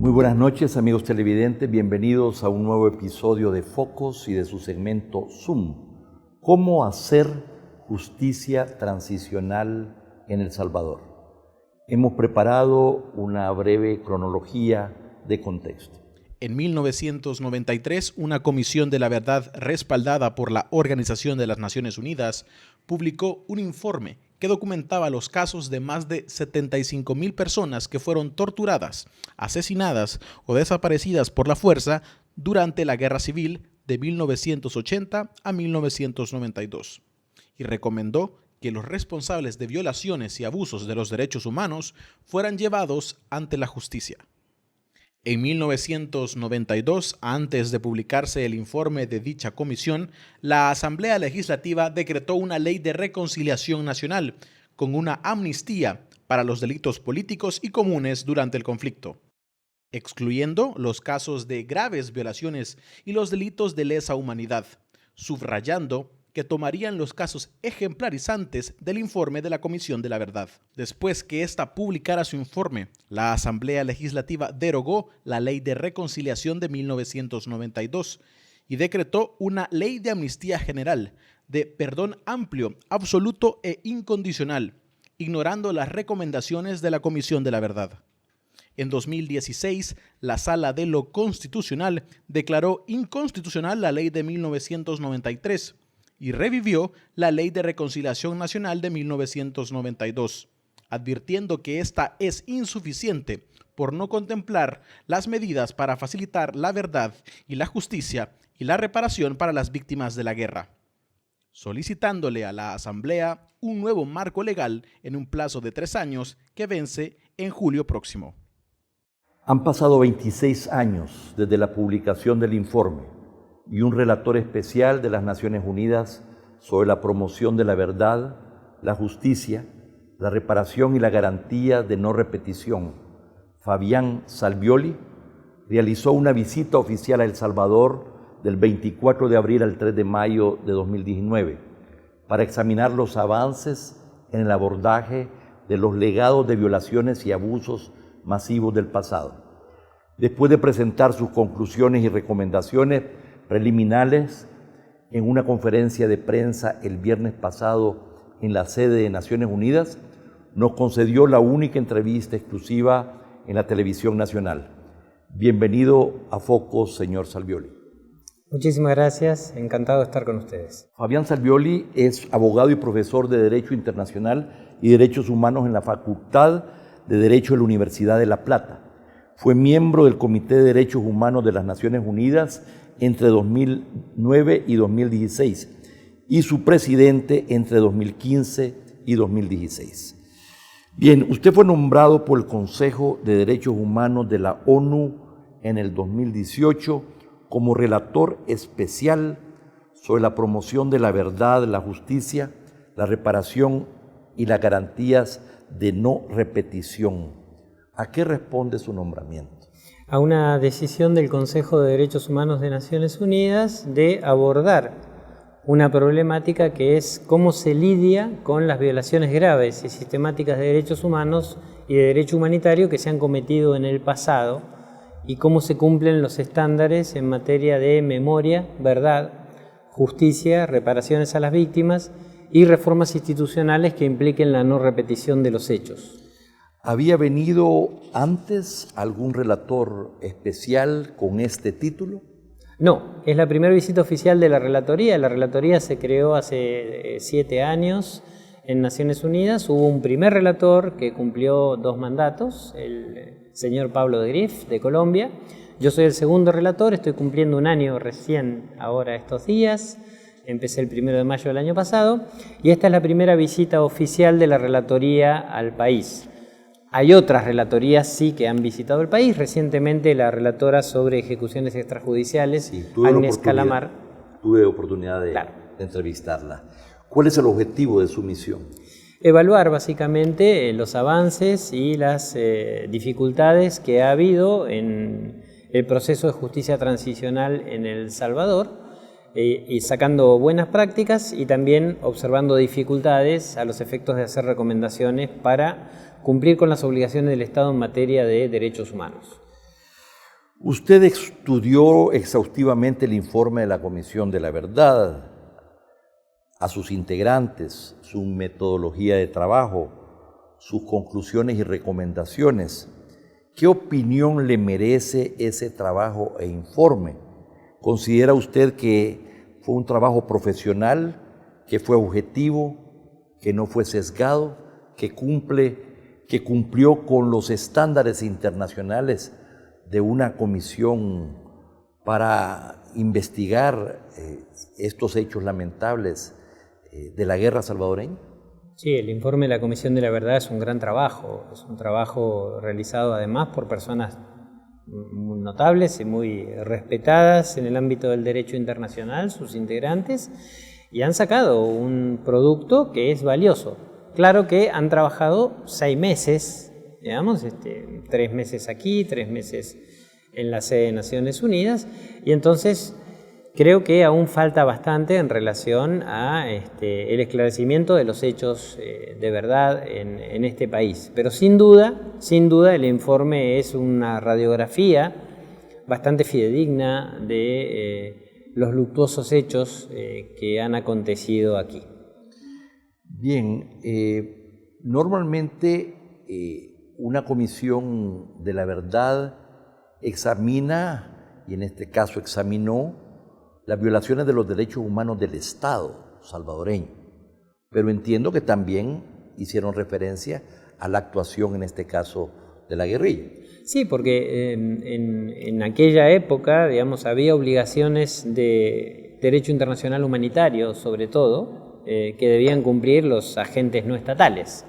Muy buenas noches, amigos televidentes. Bienvenidos a un nuevo episodio de Focos y de su segmento Zoom. ¿Cómo hacer justicia transicional en El Salvador? Hemos preparado una breve cronología de contexto. En 1993, una comisión de la verdad respaldada por la Organización de las Naciones Unidas publicó un informe que documentaba los casos de más de 75,000 personas que fueron torturadas, asesinadas o desaparecidas por la fuerza durante la Guerra Civil de 1980 a 1992 y recomendó que los responsables de violaciones y abusos de los derechos humanos fueran llevados ante la justicia. En 1992, antes de publicarse el informe de dicha comisión, la Asamblea Legislativa decretó una ley de reconciliación nacional con una amnistía para los delitos políticos y comunes durante el conflicto, excluyendo los casos de graves violaciones y los delitos de lesa humanidad, subrayando que tomarían los casos ejemplarizantes del informe de la Comisión de la Verdad. Después que ésta publicara su informe, la Asamblea Legislativa derogó la Ley de Reconciliación de 1992 y decretó una Ley de Amnistía General, de perdón amplio, absoluto e incondicional, ignorando las recomendaciones de la Comisión de la Verdad. En 2016, la Sala de lo Constitucional declaró inconstitucional la Ley de 1993, y revivió la Ley de Reconciliación Nacional de 1992, advirtiendo que esta es insuficiente por no contemplar las medidas para facilitar la verdad y la justicia y la reparación para las víctimas de la guerra, solicitándole a la Asamblea un nuevo marco legal en un plazo de 3 años que vence en julio próximo. Han pasado 26 años desde la publicación del informe y un relator especial de las Naciones Unidas sobre la promoción de la verdad, la justicia, la reparación y la garantía de no repetición, Fabián Salvioli, realizó una visita oficial a El Salvador del 24 de abril al 3 de mayo de 2019 para examinar los avances en el abordaje de los legados de violaciones y abusos masivos del pasado. Después de presentar sus conclusiones y recomendaciones preliminares en una conferencia de prensa el viernes pasado en la sede de Naciones Unidas, nos concedió la única entrevista exclusiva en la televisión nacional. Bienvenido a Focos, señor Salvioli. Muchísimas gracias, encantado de estar con ustedes. Fabián Salvioli es abogado y profesor de Derecho Internacional y Derechos Humanos en la Facultad de Derecho de la Universidad de La Plata. Fue miembro del Comité de Derechos Humanos de las Naciones Unidas entre 2009 y 2016 y su presidente entre 2015 y 2016. Bien, usted fue nombrado por el Consejo de Derechos Humanos de la ONU en el 2018 como relator especial sobre la promoción de la verdad, la justicia, la reparación y las garantías de no repetición. ¿A qué responde su nombramiento? A una decisión del Consejo de Derechos Humanos de Naciones Unidas de abordar una problemática que es cómo se lidia con las violaciones graves y sistemáticas de derechos humanos y de derecho humanitario que se han cometido en el pasado y cómo se cumplen los estándares en materia de memoria, verdad, justicia, reparaciones a las víctimas y reformas institucionales que impliquen la no repetición de los hechos. ¿Había venido antes algún relator especial con este título? No, es la primera visita oficial de la relatoría. La relatoría se creó hace 7 años en Naciones Unidas. Hubo un primer relator que cumplió 2 mandatos, el señor Pablo de Grief, de Colombia. Yo soy el segundo relator, estoy cumpliendo 1 año recién ahora estos días. Empecé el 1 de mayo del año pasado y esta es la primera visita oficial de la relatoría al país. Hay otras relatorías, sí, que han visitado el país. Recientemente la relatora sobre ejecuciones extrajudiciales, sí, Agnes Calamar. Tuve oportunidad de entrevistarla. ¿Cuál es el objetivo de su misión? Evaluar básicamente los avances y las dificultades que ha habido en el proceso de justicia transicional en El Salvador, y sacando buenas prácticas y también observando dificultades a los efectos de hacer recomendaciones para cumplir con las obligaciones del Estado en materia de derechos humanos. Usted estudió exhaustivamente el informe de la Comisión de la Verdad, a sus integrantes, su metodología de trabajo, sus conclusiones y recomendaciones. ¿Qué opinión le merece ese trabajo e informe? ¿Considera usted que fue un trabajo profesional, que fue objetivo, que no fue sesgado, que cumplió con los estándares internacionales de una comisión para investigar estos hechos lamentables de la guerra salvadoreña? Sí, el informe de la Comisión de la Verdad es un gran trabajo, es un trabajo realizado además por personas muy notables y muy respetadas en el ámbito del derecho internacional, sus integrantes, y han sacado un producto que es valioso. Claro que han trabajado 6 meses, digamos, 3 meses aquí, 3 meses en la sede de Naciones Unidas, y entonces creo que aún falta bastante en relación a el esclarecimiento de los hechos de verdad en este país. Pero sin duda el informe es una radiografía bastante fidedigna de los luctuosos hechos que han acontecido aquí. Bien, normalmente una comisión de la verdad examina, y en este caso examinó, las violaciones de los derechos humanos del Estado salvadoreño, pero entiendo que también hicieron referencia a la actuación, en este caso, de la guerrilla. Sí, porque en aquella época, digamos, había obligaciones de derecho internacional humanitario, sobre todo, que debían cumplir los agentes no estatales,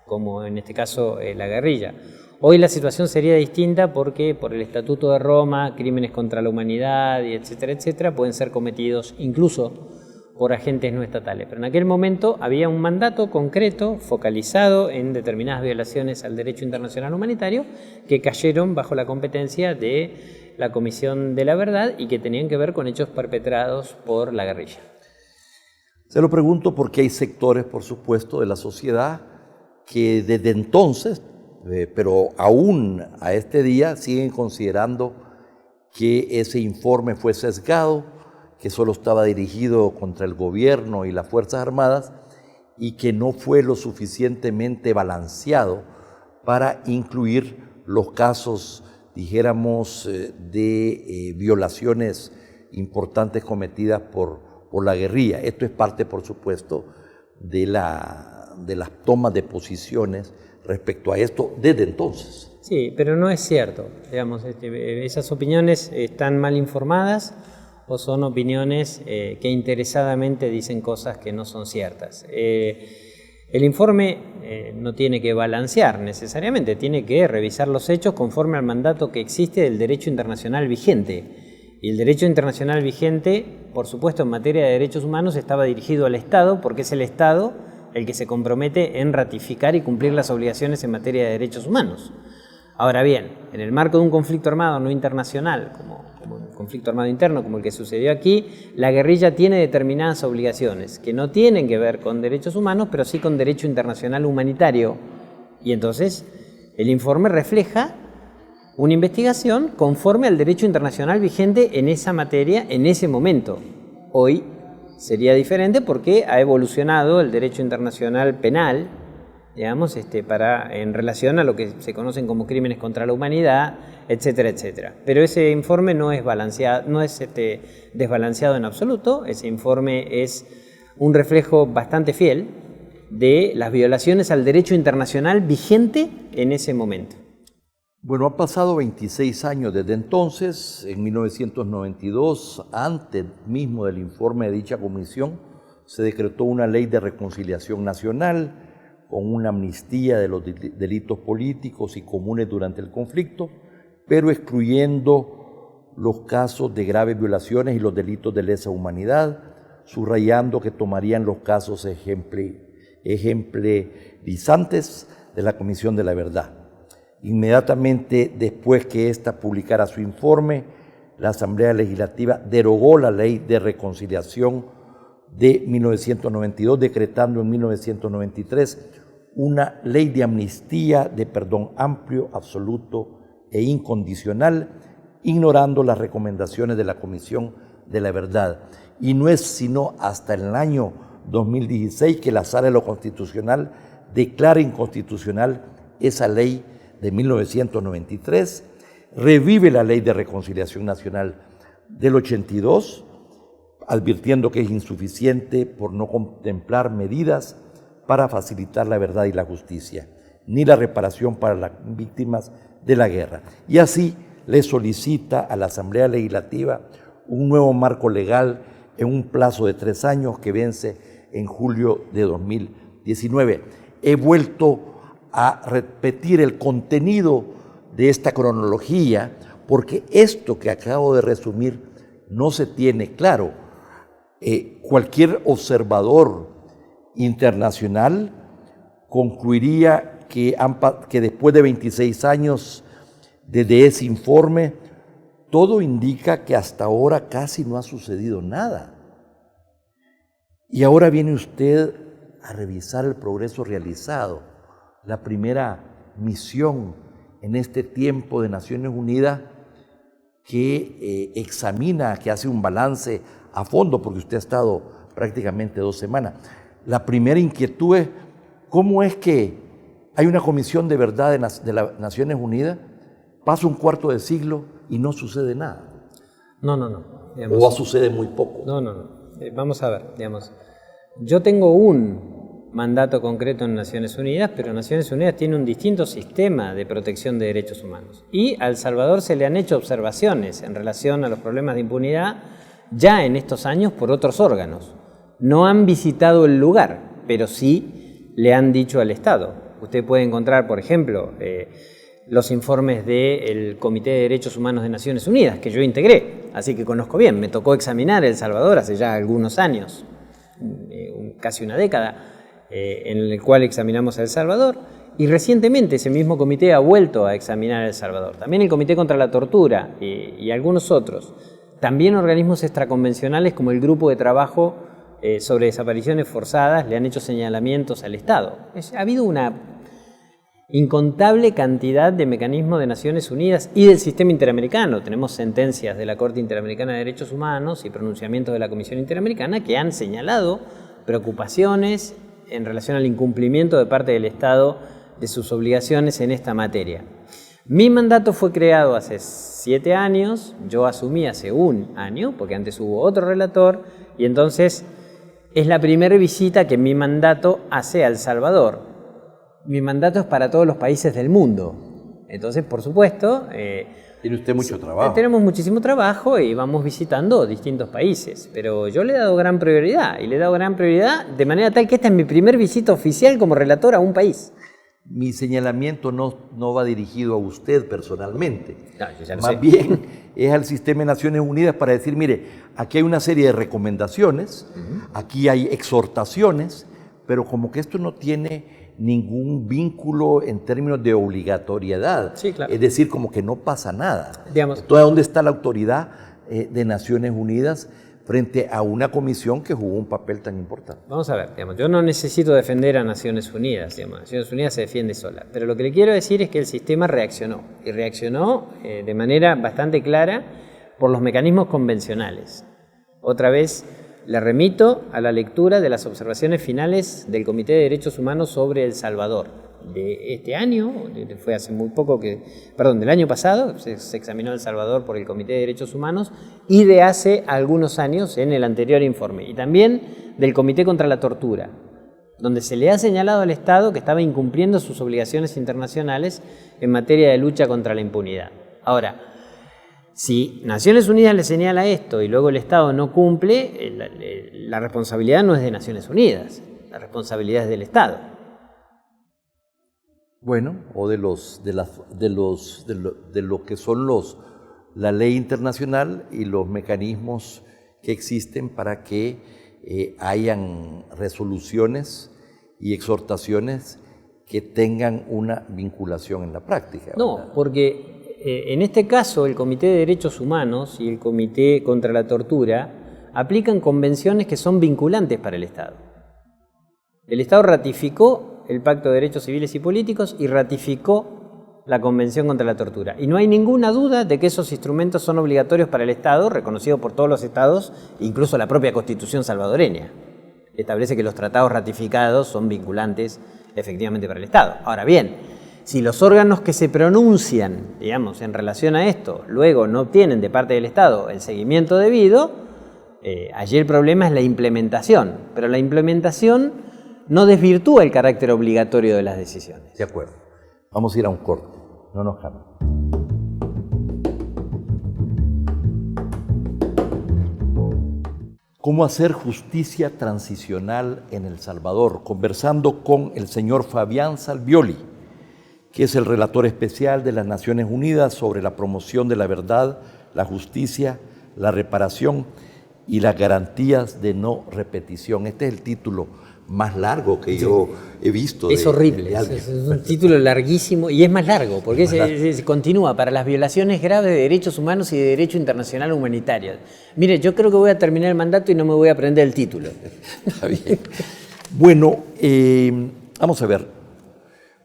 como en este caso la guerrilla. Hoy la situación sería distinta porque por el Estatuto de Roma, crímenes contra la humanidad, y etcétera, pueden ser cometidos incluso por agentes no estatales. Pero en aquel momento había un mandato concreto, focalizado en determinadas violaciones al derecho internacional humanitario, que cayeron bajo la competencia de la Comisión de la Verdad y que tenían que ver con hechos perpetrados por la guerrilla. Se lo pregunto porque hay sectores, por supuesto, de la sociedad que desde entonces, pero aún a este día, siguen considerando que ese informe fue sesgado, que solo estaba dirigido contra el gobierno y las Fuerzas Armadas y que no fue lo suficientemente balanceado para incluir los casos, dijéramos, de violaciones importantes cometidas por la guerrilla. Esto es parte, por supuesto, de las tomas de posiciones respecto a esto desde entonces. Sí, pero no es cierto. Digamos, esas opiniones están mal informadas o son opiniones que interesadamente dicen cosas que no son ciertas. El informe no tiene que balancear necesariamente, tiene que revisar los hechos conforme al mandato que existe del derecho internacional vigente. Y el derecho internacional vigente, por supuesto, en materia de derechos humanos estaba dirigido al Estado, porque es el Estado el que se compromete en ratificar y cumplir las obligaciones en materia de derechos humanos. Ahora bien, en el marco de un conflicto armado no internacional, como un conflicto armado interno como el que sucedió aquí, la guerrilla tiene determinadas obligaciones que no tienen que ver con derechos humanos, pero sí con derecho internacional humanitario. Y entonces el informe refleja una investigación conforme al derecho internacional vigente en esa materia en ese momento. Hoy sería diferente porque ha evolucionado el derecho internacional penal, digamos, en relación a lo que se conocen como crímenes contra la humanidad, etcétera. Pero ese informe no es balanceado, no es desbalanceado en absoluto. Ese informe es un reflejo bastante fiel de las violaciones al derecho internacional vigente en ese momento. Bueno, han pasado 26 años desde entonces. En 1992, antes mismo del informe de dicha comisión, se decretó una ley de reconciliación nacional con una amnistía de los delitos políticos y comunes durante el conflicto, pero excluyendo los casos de graves violaciones y los delitos de lesa humanidad, subrayando que tomarían los casos ejemplarizantes de la Comisión de la Verdad. Inmediatamente después que ésta publicara su informe, la Asamblea Legislativa derogó la Ley de Reconciliación de 1992, decretando en 1993 una ley de amnistía de perdón amplio, absoluto e incondicional ignorando las recomendaciones de la Comisión de la Verdad. Y no es sino hasta el año 2016 que la Sala de lo Constitucional declara inconstitucional esa ley de 1993, revive la Ley de Reconciliación Nacional del 82, advirtiendo que es insuficiente por no contemplar medidas para facilitar la verdad y la justicia, ni la reparación para las víctimas de la guerra. Y así le solicita a la Asamblea Legislativa un nuevo marco legal en un plazo de 3 años que vence en julio de 2019. He vuelto a repetir el contenido de esta cronología porque esto que acabo de resumir no se tiene claro. Cualquier observador internacional concluiría que después de 26 años desde ese informe, todo indica que hasta ahora casi no ha sucedido nada. Y ahora viene usted a revisar el progreso realizado, la primera misión en este tiempo de Naciones Unidas que examina, que hace un balance a fondo, porque usted ha estado prácticamente 2 semanas. La primera inquietud es, ¿cómo es que hay una comisión de verdad de las Naciones Unidas, pasa un cuarto de siglo y no sucede nada? No. O sucede muy poco. No. Vamos a ver, yo tengo un mandato concreto en Naciones Unidas, pero Naciones Unidas tiene un distinto sistema de protección de derechos humanos. Y a El Salvador se le han hecho observaciones en relación a los problemas de impunidad ya en estos años por otros órganos. No han visitado el lugar, pero sí le han dicho al Estado. Usted puede encontrar, por ejemplo, los informes del Comité de Derechos Humanos de Naciones Unidas, que yo integré, así que conozco bien. Me tocó examinar El Salvador hace ya algunos años, casi una década, en el cual examinamos a El Salvador, y recientemente ese mismo comité ha vuelto a examinar a El Salvador. También el Comité contra la Tortura y algunos otros. También organismos extraconvencionales como el Grupo de Trabajo sobre Desapariciones Forzadas le han hecho señalamientos al Estado. Ha habido una incontable cantidad de mecanismos de Naciones Unidas y del sistema interamericano. Tenemos sentencias de la Corte Interamericana de Derechos Humanos y pronunciamientos de la Comisión Interamericana que han señalado preocupaciones en relación al incumplimiento de parte del Estado de sus obligaciones en esta materia. Mi mandato fue creado hace 7 años, yo asumí hace 1 año, porque antes hubo otro relator, y entonces es la primera visita que mi mandato hace a El Salvador. Mi mandato es para todos los países del mundo. Entonces, por supuesto... Tiene usted mucho trabajo. Tenemos muchísimo trabajo y vamos visitando distintos países, pero yo le he dado gran prioridad, y le he dado gran prioridad de manera tal que esta es mi primer visita oficial como relator a un país. Mi señalamiento no va dirigido a usted personalmente. No, yo ya lo Más sé. bien es al sistema de Naciones Unidas para decir, mire, aquí hay una serie de recomendaciones, aquí hay exhortaciones, pero como que esto no tiene ningún vínculo en términos de obligatoriedad. Sí, claro. Es decir, como que no pasa nada. Digamos, Entonces, ¿dónde está la autoridad de Naciones Unidas frente a una comisión que jugó un papel tan importante? vamos a ver, yo no necesito defender a Naciones Unidas, Naciones Unidas se defiende sola, pero lo que le quiero decir es que el sistema reaccionó, y reaccionó de manera bastante clara por los mecanismos convencionales. Otra vez le remito a la lectura de las observaciones finales del Comité de Derechos Humanos sobre El Salvador de este año, fue hace muy poco del año pasado, se examinó El Salvador por el Comité de Derechos Humanos, y de hace algunos años en el anterior informe, y también del Comité contra la Tortura, donde se le ha señalado al Estado que estaba incumpliendo sus obligaciones internacionales en materia de lucha contra la impunidad. Ahora, si Naciones Unidas le señala esto y luego el Estado no cumple, la responsabilidad no es de Naciones Unidas, la responsabilidad es del Estado. Bueno, o de lo que son la ley internacional y los mecanismos que existen para que hayan resoluciones y exhortaciones que tengan una vinculación en la práctica. No, ¿verdad? porque en este caso el Comité de Derechos Humanos y el Comité contra la Tortura aplican convenciones que son vinculantes para el Estado. El Estado ratificó el Pacto de Derechos Civiles y Políticos y ratificó la Convención contra la Tortura. Y no hay ninguna duda de que esos instrumentos son obligatorios para el Estado, reconocidos por todos los Estados, incluso la propia Constitución salvadoreña. Establece que los tratados ratificados son vinculantes efectivamente para el Estado. Ahora bien, si los órganos que se pronuncian, digamos, en relación a esto, luego no obtienen de parte del Estado el seguimiento debido, allí el problema es la implementación. Pero la implementación no desvirtúa el carácter obligatorio de las decisiones. De acuerdo. Vamos a ir a un corte. No nos cambien. ¿Cómo hacer justicia transicional en El Salvador? Conversando con el señor Fabián Salvioli, que es el relator especial de las Naciones Unidas sobre la promoción de la verdad, la justicia, la reparación y las garantías de no repetición. Este es el título más largo que yo he visto. Es horrible, es un título larguísimo y es más largo porque se continúa para las violaciones graves de derechos humanos y de derecho internacional humanitario. Mire, yo creo que voy a terminar el mandato y no me voy a aprender el título. Está bien. Bueno, vamos a ver,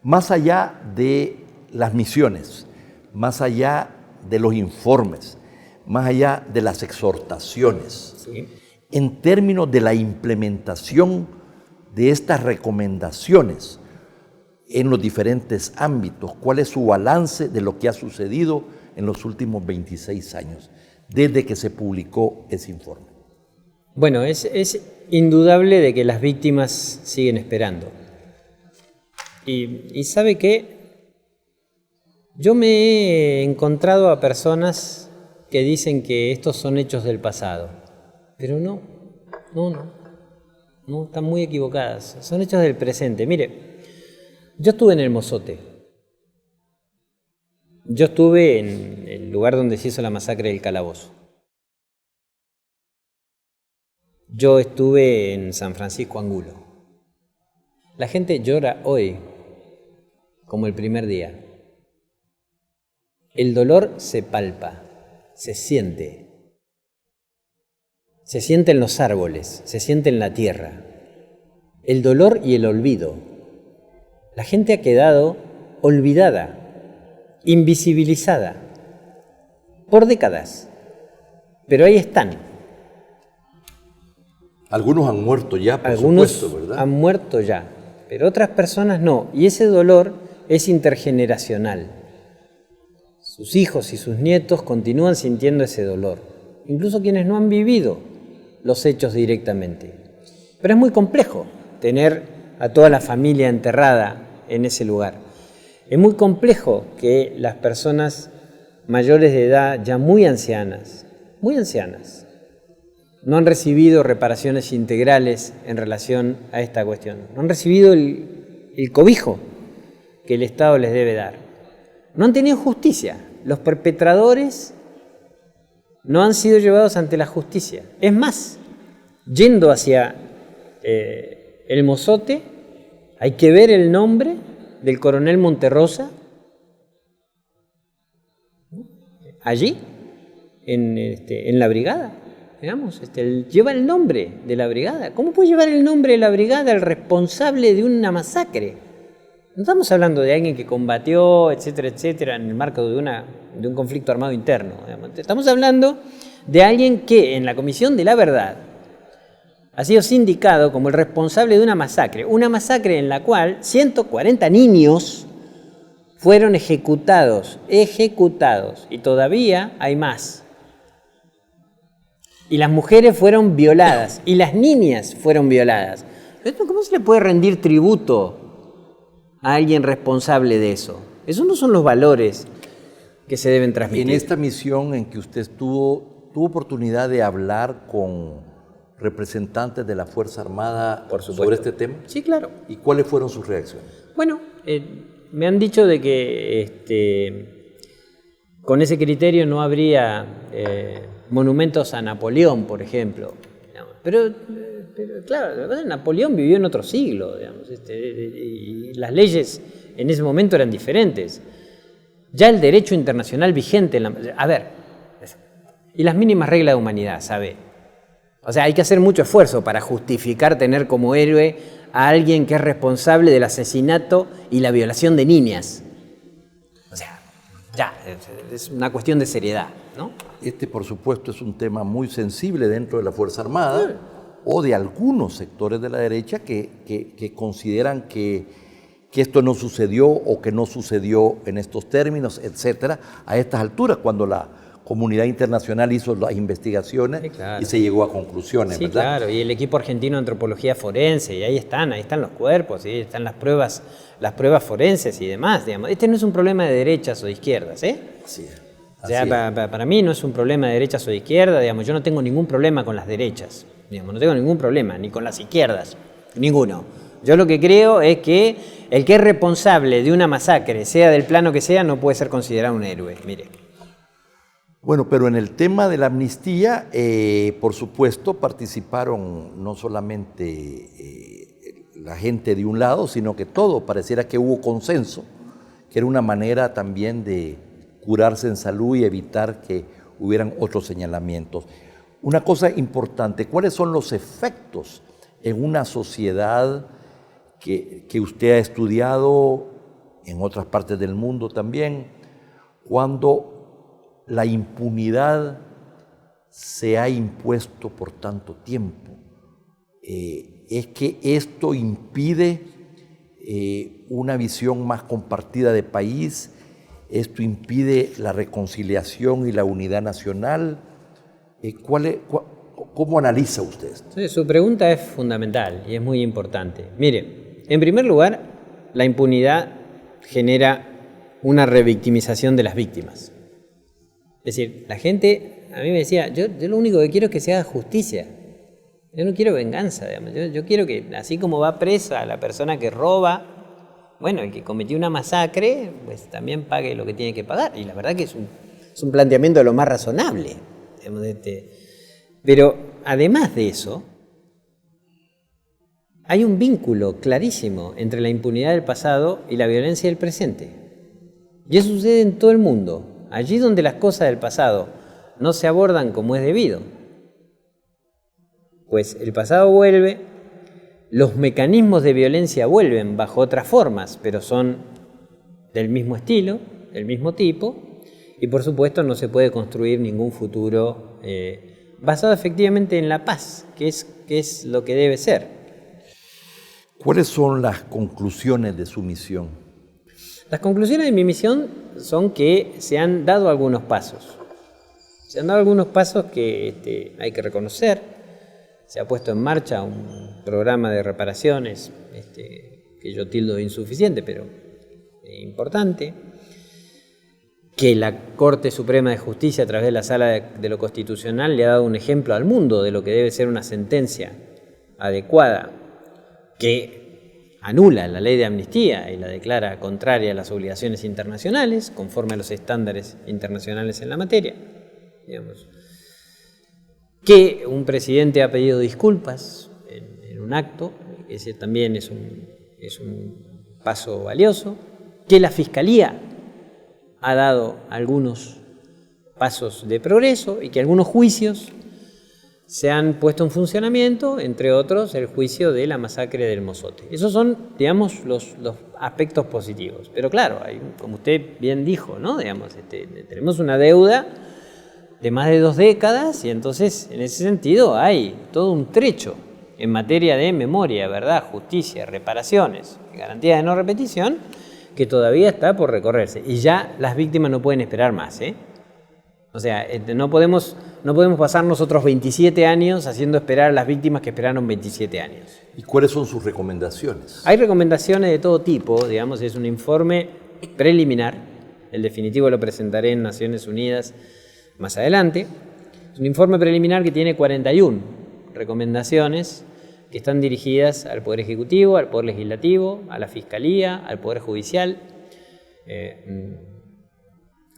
más allá de las misiones, más allá de los informes, más allá de las exhortaciones, sí, en términos de la implementación de estas recomendaciones en los diferentes ámbitos, ¿cuál es su balance de lo que ha sucedido en los últimos 26 años, desde que se publicó ese informe? Bueno, es indudable de que las víctimas siguen esperando. Y ¿sabe qué? Yo me he encontrado a personas que dicen que estos son hechos del pasado, pero no, están muy equivocadas, son hechos del presente. Mire, yo estuve en el Mozote, yo estuve en el lugar donde se hizo la masacre del Calabozo, yo estuve en San Francisco Angulo. La gente llora hoy como el primer día. El dolor se palpa, se siente en los árboles, se siente en la tierra. El dolor y el olvido. La gente ha quedado olvidada, invisibilizada, por décadas. Pero ahí están. Algunos han muerto ya, por supuesto, ¿verdad? Han muerto ya, pero otras personas no. Y ese dolor es intergeneracional. Sus hijos y sus nietos continúan sintiendo ese dolor. Incluso quienes no han vivido los hechos directamente. Pero es muy complejo tener a toda la familia enterrada en ese lugar. Es muy complejo que las personas mayores de edad, ya muy ancianas, no han recibido reparaciones integrales en relación a esta cuestión. No han recibido el cobijo que el Estado les debe dar. No han tenido justicia. Los perpetradores no han sido llevados ante la justicia. Es más, yendo hacia el Mozote, hay que ver el nombre del coronel Monterrosa allí, en la brigada. Digamos, lleva el nombre de la brigada. ¿Cómo puede llevar el nombre de la brigada el responsable de una masacre? No estamos hablando de alguien que combatió, etcétera, en el marco de un conflicto armado interno. Estamos hablando de alguien que en la Comisión de la Verdad ha sido sindicado como el responsable de una masacre en la cual 140 niños fueron ejecutados, y todavía hay más. Y las mujeres fueron violadas, y las niñas fueron violadas. ¿Cómo se le puede rendir tributo a alguien responsable de eso? Esos no son los valores que se deben transmitir. En esta misión en que usted tuvo oportunidad de hablar con representantes de la Fuerza Armada sobre este tema. Sí, claro. ¿Y cuáles fueron sus reacciones? Bueno, me han dicho de que con ese criterio no habría monumentos a Napoleón, por ejemplo. Pero claro, Napoleón vivió en otro siglo, digamos, y las leyes en ese momento eran diferentes. Ya el derecho internacional vigente, y las mínimas reglas de humanidad, ¿sabe? O sea, hay que hacer mucho esfuerzo para justificar tener como héroe a alguien que es responsable del asesinato y la violación de niñas. O Ya, es una cuestión de seriedad, ¿no? Este, por supuesto, es un tema muy sensible dentro de la Fuerza Armada o de algunos sectores de la derecha que consideran que esto no sucedió o que no sucedió en estos términos, etcétera, a estas alturas, cuando la comunidad internacional hizo las investigaciones, sí, claro, y se llegó a conclusiones, sí, ¿verdad? Claro, y el equipo argentino de antropología forense, y ahí están los cuerpos, y ahí están las pruebas forenses y demás, digamos. Este no es un problema de derechas o de izquierdas, ¿eh? Así es. O sea, para mí no es un problema de derechas o de izquierdas, digamos. Yo no tengo ningún problema con las derechas, digamos, no tengo ningún problema, ni con las izquierdas, ninguno. Yo lo que creo es que el que es responsable de una masacre, sea del plano que sea, no puede ser considerado un héroe, mire. Bueno, pero en el tema de la amnistía, por supuesto, participaron no solamente la gente de un lado, sino que todo, pareciera que hubo consenso, que era una manera también de curarse en salud y evitar que hubieran otros señalamientos. Una cosa importante, ¿cuáles son los efectos en una sociedad que usted ha estudiado en otras partes del mundo también, cuando la impunidad se ha impuesto por tanto tiempo? Es que esto impide una visión más compartida de país, esto impide la reconciliación y la unidad nacional. ¿Cómo analiza usted esto? Sí, su pregunta es fundamental y es muy importante. Mire, en primer lugar, la impunidad genera una revictimización de las víctimas. Es decir, la gente, a mí me decía, yo lo único que quiero es que se haga justicia. Yo no quiero venganza, digamos. Yo quiero que, así como va presa la persona que roba, bueno, el que cometió una masacre, pues también pague lo que tiene que pagar. Y la verdad que es un planteamiento de lo más razonable. Pero además de eso, hay un vínculo clarísimo entre la impunidad del pasado y la violencia del presente. Y eso sucede en todo el mundo. Allí donde las cosas del pasado no se abordan como es debido, pues el pasado vuelve, los mecanismos de violencia vuelven bajo otras formas, pero son del mismo estilo, del mismo tipo, y por supuesto no se puede construir ningún futuro basado efectivamente en la paz, que es lo que debe ser. ¿Cuáles son las conclusiones de su misión? Las conclusiones de mi misión son que se han dado algunos pasos. Se han dado algunos pasos que hay que reconocer. Se ha puesto en marcha un programa de reparaciones que yo tildo de insuficiente, pero importante. Que la Corte Suprema de Justicia, a través de la Sala de lo Constitucional, le ha dado un ejemplo al mundo de lo que debe ser una sentencia adecuada, que anula la ley de amnistía y la declara contraria a las obligaciones internacionales, conforme a los estándares internacionales en la materia. Digamos, que un presidente ha pedido disculpas en un acto, ese también es un paso valioso, que la Fiscalía ha dado algunos pasos de progreso y que algunos juicios se han puesto en funcionamiento, entre otros el juicio de la masacre del Mozote. Esos son, digamos, los aspectos positivos. Pero claro, como usted bien dijo, ¿no? Digamos, tenemos una deuda de más de 2 décadas y entonces en ese sentido hay todo un trecho en materia de memoria, verdad, justicia, reparaciones, garantía de no repetición, que todavía está por recorrerse. Y ya las víctimas no pueden esperar más, ¿eh? O sea, no podemos pasarnos otros 27 años haciendo esperar a las víctimas que esperaron 27 años. ¿Y cuáles son sus recomendaciones? Hay recomendaciones de todo tipo, digamos, es un informe preliminar, el definitivo lo presentaré en Naciones Unidas más adelante. Es un informe preliminar que tiene 41 recomendaciones que están dirigidas al Poder Ejecutivo, al Poder Legislativo, a la Fiscalía, al Poder Judicial,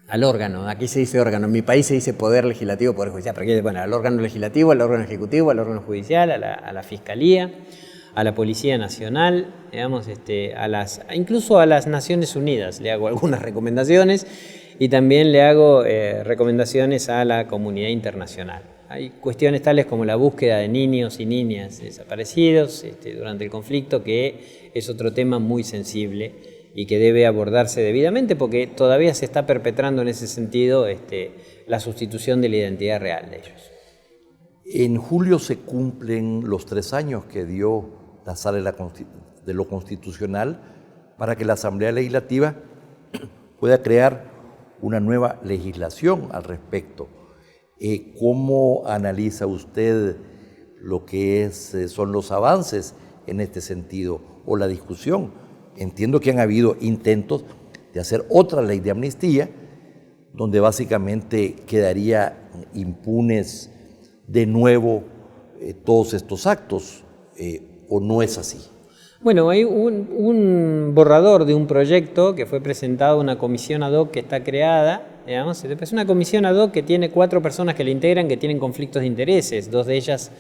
al órgano, aquí se dice órgano, en mi país se dice Poder Legislativo, Poder Judicial, pero aquí, bueno, al órgano legislativo, al órgano ejecutivo, al órgano judicial, a la Fiscalía, a la Policía Nacional, digamos, incluso a las Naciones Unidas le hago algunas recomendaciones y también le hago recomendaciones a la comunidad internacional. Hay cuestiones tales como la búsqueda de niños y niñas desaparecidos durante el conflicto, que es otro tema muy sensible y que debe abordarse debidamente porque todavía se está perpetrando en ese sentido la sustitución de la identidad real de ellos. En julio se cumplen los 3 años que dio la Sala de lo Constitucional para que la Asamblea Legislativa pueda crear una nueva legislación al respecto. ¿Cómo analiza usted lo que son los avances en este sentido o la discusión? Entiendo que han habido intentos de hacer otra ley de amnistía donde básicamente quedaría impunes de nuevo todos estos actos, ¿o no es así? Bueno, hay un borrador de un proyecto que fue presentado a una comisión ad hoc que está creada, digamos. Es una comisión ad hoc que tiene 4 personas que la integran que tienen conflictos de intereses, 2 de ellas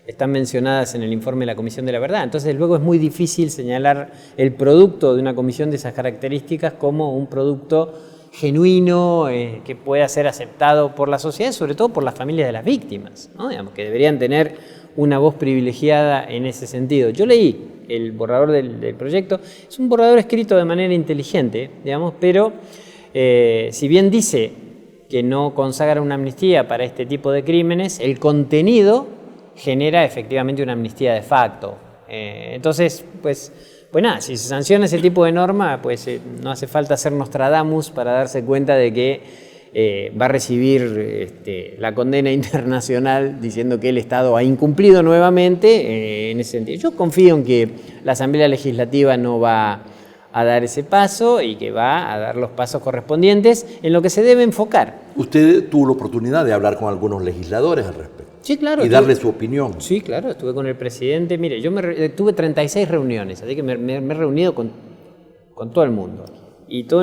están mencionadas en el informe de la Comisión de la Verdad. Entonces luego es muy difícil señalar el producto de una comisión de esas características como un producto genuino que pueda ser aceptado por la sociedad, sobre todo por las familias de las víctimas, ¿no? Digamos, que deberían tener una voz privilegiada en ese sentido. Yo leí el borrador del proyecto, es un borrador escrito de manera inteligente, digamos, pero si bien dice que no consagra una amnistía para este tipo de crímenes, el contenido genera efectivamente una amnistía de facto. Entonces, pues nada, si se sanciona ese tipo de norma, pues no hace falta ser Nostradamus para darse cuenta de que va a recibir la condena internacional diciendo que el Estado ha incumplido nuevamente en ese sentido. Yo confío en que la Asamblea Legislativa no va a dar ese paso y que va a dar los pasos correspondientes en lo que se debe enfocar. Usted tuvo la oportunidad de hablar con algunos legisladores al respecto. Sí, claro. Y darle su opinión. Sí, claro, estuve con el presidente. Mire, yo tuve 36 reuniones, así que me he reunido con todo el mundo. Y a todo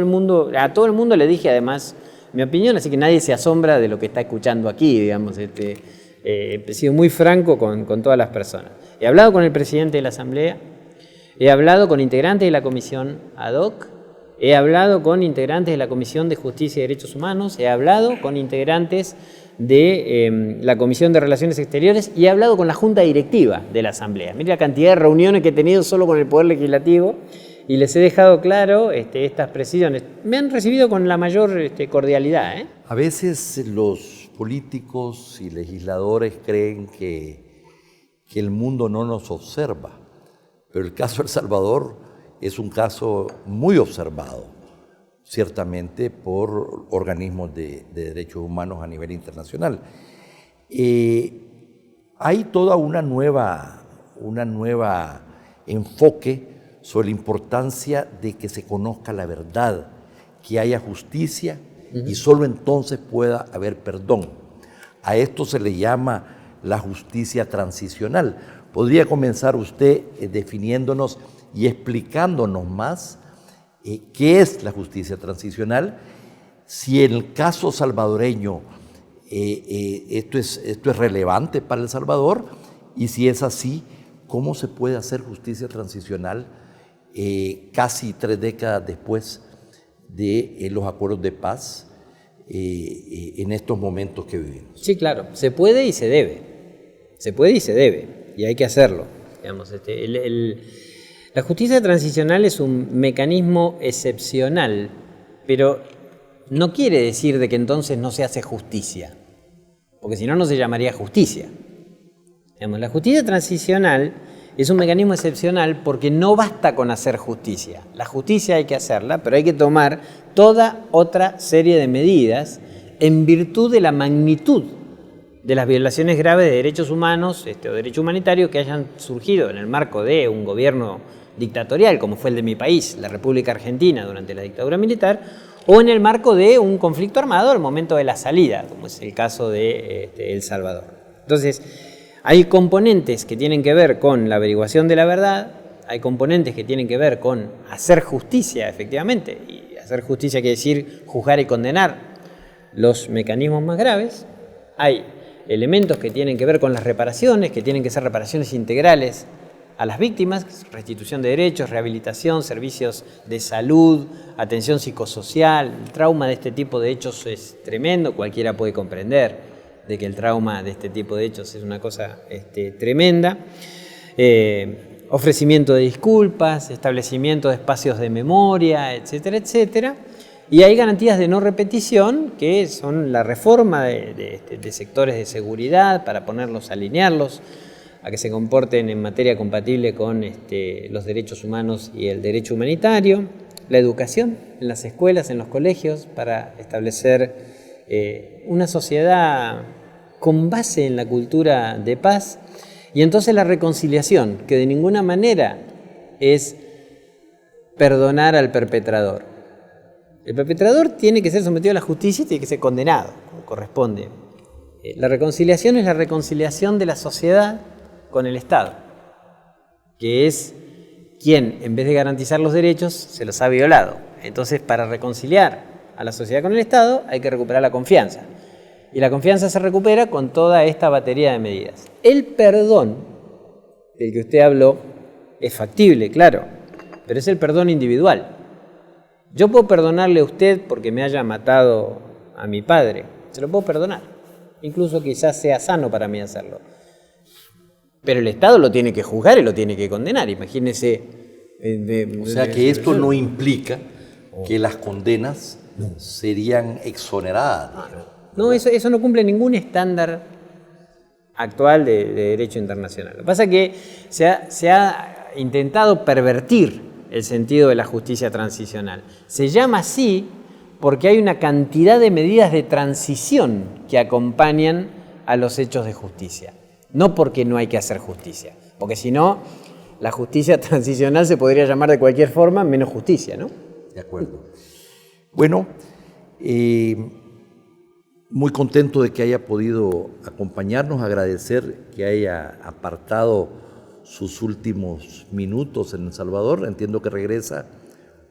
el mundo le dije además mi opinión, así que nadie se asombra de lo que está escuchando aquí, digamos. He sido muy franco con todas las personas. He hablado con el presidente de la Asamblea, he hablado con integrantes de la Comisión ad hoc, he hablado con integrantes de la Comisión de Justicia y Derechos Humanos, he hablado con integrantes de la Comisión de Relaciones Exteriores y he hablado con la Junta Directiva de la Asamblea. Mira la cantidad de reuniones que he tenido solo con el Poder Legislativo y les he dejado claro estas precisiones. Me han recibido con la mayor cordialidad. A veces los políticos y legisladores creen que el mundo no nos observa, pero el caso de El Salvador es un caso muy observado, ciertamente por organismos de derechos humanos a nivel internacional. Hay toda una nueva enfoque sobre la importancia de que se conozca la verdad, que haya justicia y solo entonces pueda haber perdón. A esto se le llama la justicia transicional. ¿Podría comenzar usted definiéndonos y explicándonos más qué es la justicia transicional? Si en el caso salvadoreño esto es relevante para El Salvador, y si es así, ¿cómo se puede hacer justicia transicional casi 3 décadas después de los acuerdos de paz en estos momentos que vivimos? Sí, claro, se puede y se debe. Se puede y se debe. Y hay que hacerlo. Digamos, la justicia transicional es un mecanismo excepcional, pero no quiere decir de que entonces no se hace justicia, porque si no, no se llamaría justicia. Digamos, la justicia transicional es un mecanismo excepcional porque no basta con hacer justicia. La justicia hay que hacerla, pero hay que tomar toda otra serie de medidas en virtud de la magnitud de las violaciones graves de derechos humanos o derechos humanitarios que hayan surgido en el marco de un gobierno dictatorial, como fue el de mi país, la República Argentina, durante la dictadura militar, o en el marco de un conflicto armado al momento de la salida, como es el caso de El Salvador. Entonces, hay componentes que tienen que ver con la averiguación de la verdad, hay componentes que tienen que ver con hacer justicia, efectivamente, y hacer justicia quiere decir juzgar y condenar los mecanismos más graves, hay elementos que tienen que ver con las reparaciones, que tienen que ser reparaciones integrales a las víctimas, restitución de derechos, rehabilitación, servicios de salud, atención psicosocial. El trauma de este tipo de hechos es tremendo, cualquiera puede comprender de que el trauma de este tipo de hechos es una cosa tremenda. ofrecimiento de disculpas, establecimiento de espacios de memoria, etcétera, etcétera. Y hay garantías de no repetición, que son la reforma de sectores de seguridad para ponerlos, alinearlos, a que se comporten en materia compatible con los derechos humanos y el derecho humanitario, la educación en las escuelas, en los colegios, para establecer una sociedad con base en la cultura de paz, y entonces la reconciliación, que de ninguna manera es perdonar al perpetrador. El perpetrador tiene que ser sometido a la justicia y tiene que ser condenado, como corresponde. La reconciliación es la reconciliación de la sociedad con el Estado, que es quien, en vez de garantizar los derechos, se los ha violado. Entonces, para reconciliar a la sociedad con el Estado, hay que recuperar la confianza. Y la confianza se recupera con toda esta batería de medidas. El perdón del que usted habló es factible, claro, pero es el perdón individual. Yo puedo perdonarle a usted porque me haya matado a mi padre, se lo puedo perdonar, incluso quizás sea sano para mí hacerlo. Pero el Estado lo tiene que juzgar y lo tiene que condenar, imagínese. O sea que esto no implica que las condenas serían exoneradas. No, eso no cumple ningún estándar actual de derecho internacional. Lo que pasa es que se ha intentado pervertir el sentido de la justicia transicional. Se llama así porque hay una cantidad de medidas de transición que acompañan a los hechos de justicia. No porque no hay que hacer justicia, porque si no, la justicia transicional se podría llamar de cualquier forma menos justicia, ¿no? De acuerdo. Bueno, muy contento de que haya podido acompañarnos, agradecer que haya apartado sus últimos minutos en El Salvador. Entiendo que regresa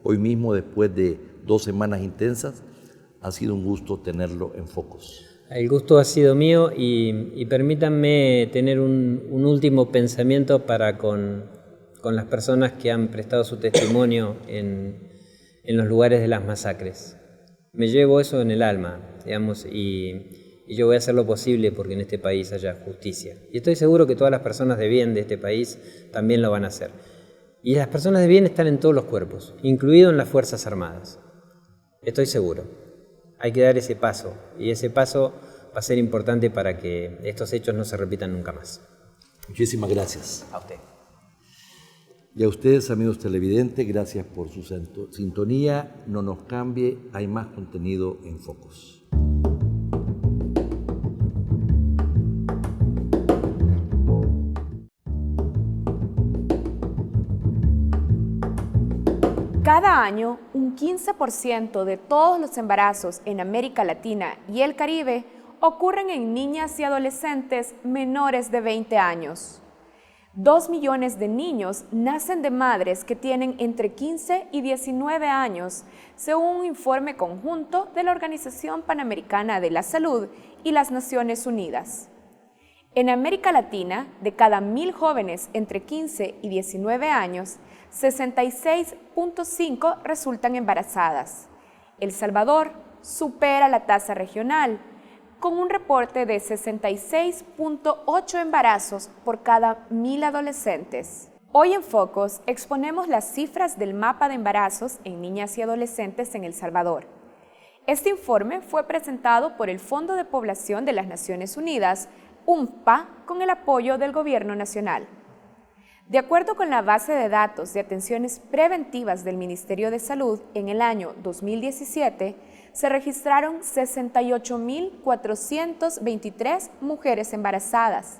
hoy mismo después de 2 semanas intensas. Ha sido un gusto tenerlo en Focus. El gusto ha sido mío y permítanme tener un último pensamiento para con las personas que han prestado su testimonio en los lugares de las masacres. Me llevo eso en el alma, digamos, y yo voy a hacer lo posible porque en este país haya justicia. Y estoy seguro que todas las personas de bien de este país también lo van a hacer. Y las personas de bien están en todos los cuerpos, incluido en las Fuerzas Armadas. Estoy seguro. Hay que dar ese paso, y ese paso va a ser importante para que estos hechos no se repitan nunca más. Muchísimas gracias. A usted. Y a ustedes, amigos televidentes, gracias por su sintonía. No nos cambie, hay más contenido en Focus. Cada año, un 15% de todos los embarazos en América Latina y el Caribe ocurren en niñas y adolescentes menores de 20 años. 2 millones de niños nacen de madres que tienen entre 15 y 19 años, según un informe conjunto de la Organización Panamericana de la Salud y las Naciones Unidas. En América Latina, de cada 1.000 jóvenes entre 15 y 19 años, 66.5 resultan embarazadas. El Salvador supera la tasa regional, con un reporte de 66.8 embarazos por cada 1.000 adolescentes. Hoy en Focus exponemos las cifras del mapa de embarazos en niñas y adolescentes en El Salvador. Este informe fue presentado por el Fondo de Población de las Naciones Unidas, UNFPA, con el apoyo del Gobierno Nacional. De acuerdo con la base de datos de atenciones preventivas del Ministerio de Salud, en el año 2017 se registraron 68.423 mujeres embarazadas,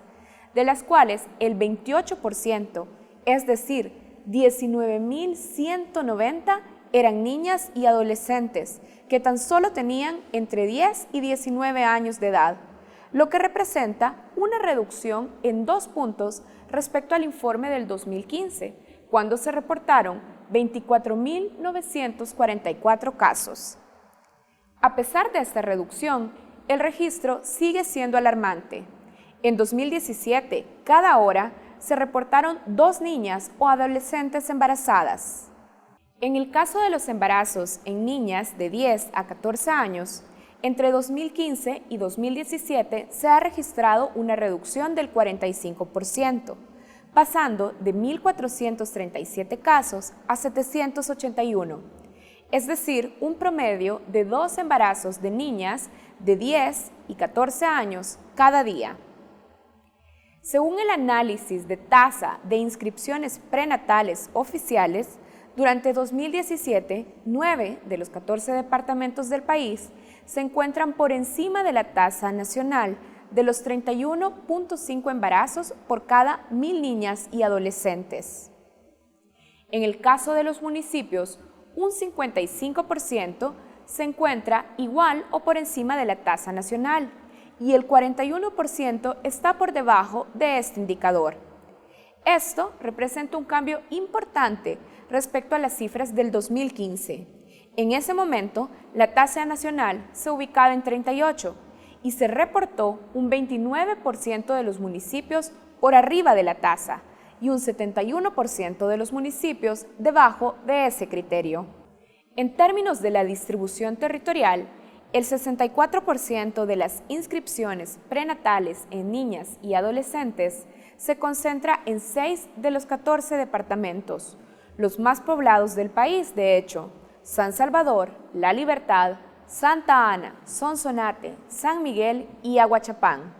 de las cuales el 28%, es decir, 19.190, eran niñas y adolescentes que tan solo tenían entre 10 y 19 años de edad, lo que representa una reducción en 2 puntos respecto al informe del 2015, cuando se reportaron 24.944 casos. A pesar de esta reducción, el registro sigue siendo alarmante. En 2017, cada hora se reportaron 2 niñas o adolescentes embarazadas. En el caso de los embarazos en niñas de 10 a 14 años, entre 2015 y 2017 se ha registrado una reducción del 45%, pasando de 1.437 casos a 781, es decir, un promedio de 2 embarazos de niñas de 10 y 14 años cada día. Según el análisis de tasa de inscripciones prenatales oficiales, durante 2017, 9 de los 14 departamentos del país se encuentran por encima de la tasa nacional de los 31.5 embarazos por cada 1.000 niñas y adolescentes. En el caso de los municipios, un 55% se encuentra igual o por encima de la tasa nacional y el 41% está por debajo de este indicador. Esto representa un cambio importante respecto a las cifras del 2015. En ese momento, la tasa nacional se ubicaba en 38 y se reportó un 29% de los municipios por arriba de la tasa y un 71% de los municipios debajo de ese criterio. En términos de la distribución territorial, el 64% de las inscripciones prenatales en niñas y adolescentes se concentra en 6 de los 14 departamentos, los más poblados del país, de hecho: San Salvador, La Libertad, Santa Ana, Sonsonate, San Miguel y Aguachapán.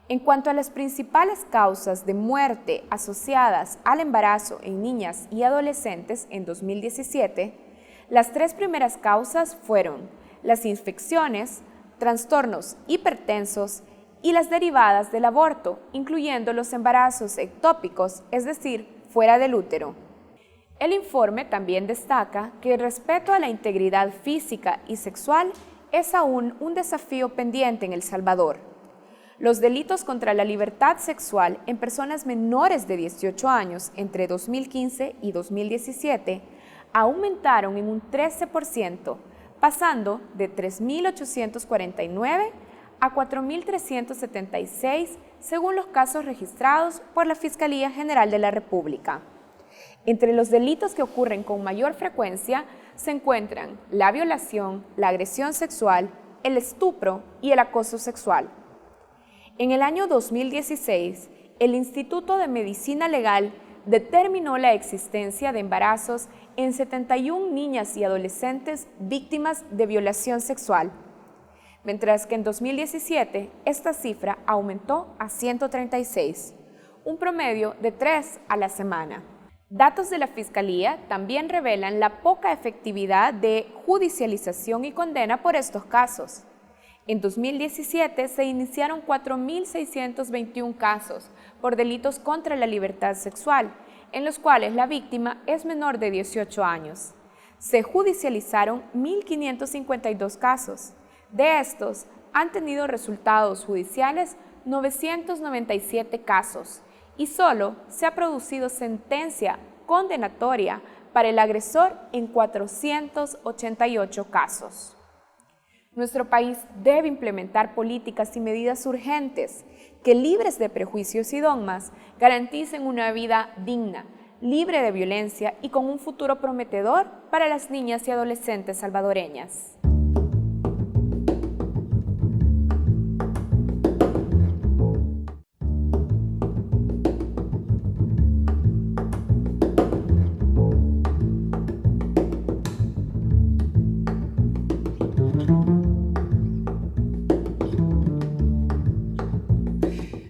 En cuanto a las principales causas de muerte asociadas al embarazo en niñas y adolescentes en 2017, las 3 primeras causas fueron las infecciones, trastornos hipertensos y las derivadas del aborto, incluyendo los embarazos ectópicos, es decir, fuera del útero. El informe también destaca que el respeto a la integridad física y sexual es aún un desafío pendiente en El Salvador. Los delitos contra la libertad sexual en personas menores de 18 años entre 2015 y 2017 aumentaron en un 13%, pasando de 3.849 a 4.376 según los casos registrados por la Fiscalía General de la República. Entre los delitos que ocurren con mayor frecuencia se encuentran la violación, la agresión sexual, el estupro y el acoso sexual. En el año 2016, el Instituto de Medicina Legal determinó la existencia de embarazos en 71 niñas y adolescentes víctimas de violación sexual, mientras que en 2017 esta cifra aumentó a 136, un promedio de 3 a la semana. Datos de la Fiscalía también revelan la poca efectividad de judicialización y condena por estos casos. En 2017 se iniciaron 4.621 casos por delitos contra la libertad sexual, en los cuales la víctima es menor de 18 años. Se judicializaron 1.552 casos. De estos, han tenido resultados judiciales 997 casos y solo se ha producido sentencia condenatoria para el agresor en 488 casos. Nuestro país debe implementar políticas y medidas urgentes que, libres de prejuicios y dogmas, garanticen una vida digna, libre de violencia y con un futuro prometedor para las niñas y adolescentes salvadoreñas.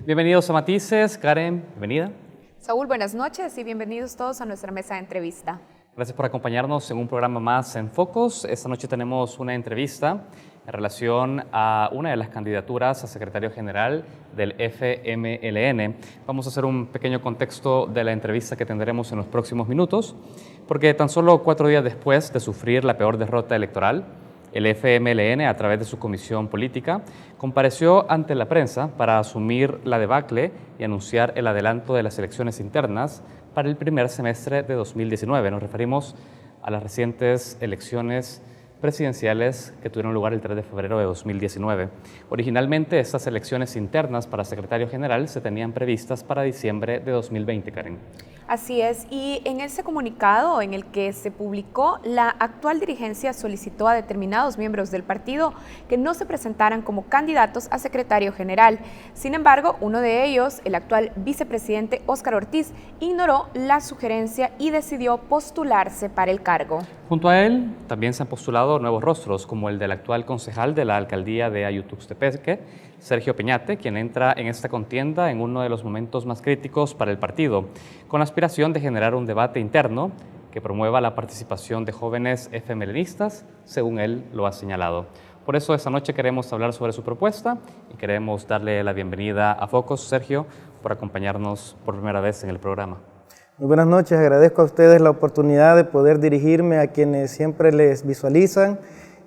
Bienvenidos a Matices. Karen, bienvenida. Saúl, buenas noches y bienvenidos todos a nuestra mesa de entrevista. Gracias por acompañarnos en un programa más en Focus. Esta noche tenemos una entrevista en relación a una de las candidaturas a secretario general del FMLN. Vamos a hacer un pequeño contexto de la entrevista que tendremos en los próximos minutos, porque tan solo 4 días después de sufrir la peor derrota electoral, el FMLN, a través de su comisión política, compareció ante la prensa para asumir la debacle y anunciar el adelanto de las elecciones internas para el primer semestre de 2019. Nos referimos a las recientes elecciones presidenciales que tuvieron lugar el 3 de febrero de 2019. Originalmente, estas elecciones internas para secretario general se tenían previstas para diciembre de 2020, Karen. Así es, y en ese comunicado en el que se publicó, la actual dirigencia solicitó a determinados miembros del partido que no se presentaran como candidatos a secretario general. Sin embargo, uno de ellos, el actual vicepresidente Óscar Ortiz, ignoró la sugerencia y decidió postularse para el cargo. Junto a él, también se han postulado nuevos rostros, como el del actual concejal de la alcaldía de Ayutuxtepeque, Sergio Peñate, quien entra en esta contienda en uno de los momentos más críticos para el partido, con la aspiración de generar un debate interno que promueva la participación de jóvenes FMLNistas, según él lo ha señalado. Por eso esta noche queremos hablar sobre su propuesta y queremos darle la bienvenida a Focos. Sergio, por acompañarnos por primera vez en el programa. Muy buenas noches, agradezco a ustedes la oportunidad de poder dirigirme a quienes siempre les visualizan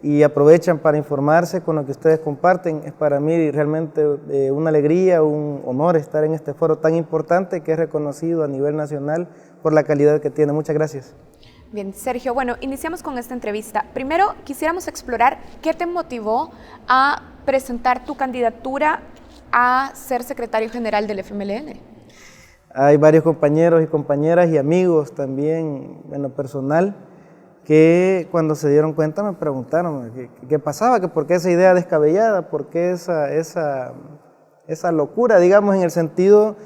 y aprovechan para informarse con lo que ustedes comparten. Es para mí realmente una alegría, un honor estar en este foro tan importante que es reconocido a nivel nacional por la calidad que tiene. Muchas gracias. Bien, Sergio, bueno, iniciamos con esta entrevista. Primero, quisiéramos explorar qué te motivó a presentar tu candidatura a ser secretario general del FMLN. Hay varios compañeros y compañeras y amigos también, en lo personal, que cuando se dieron cuenta me preguntaron qué pasaba, que por qué esa idea descabellada, por qué esa locura, digamos, en el sentido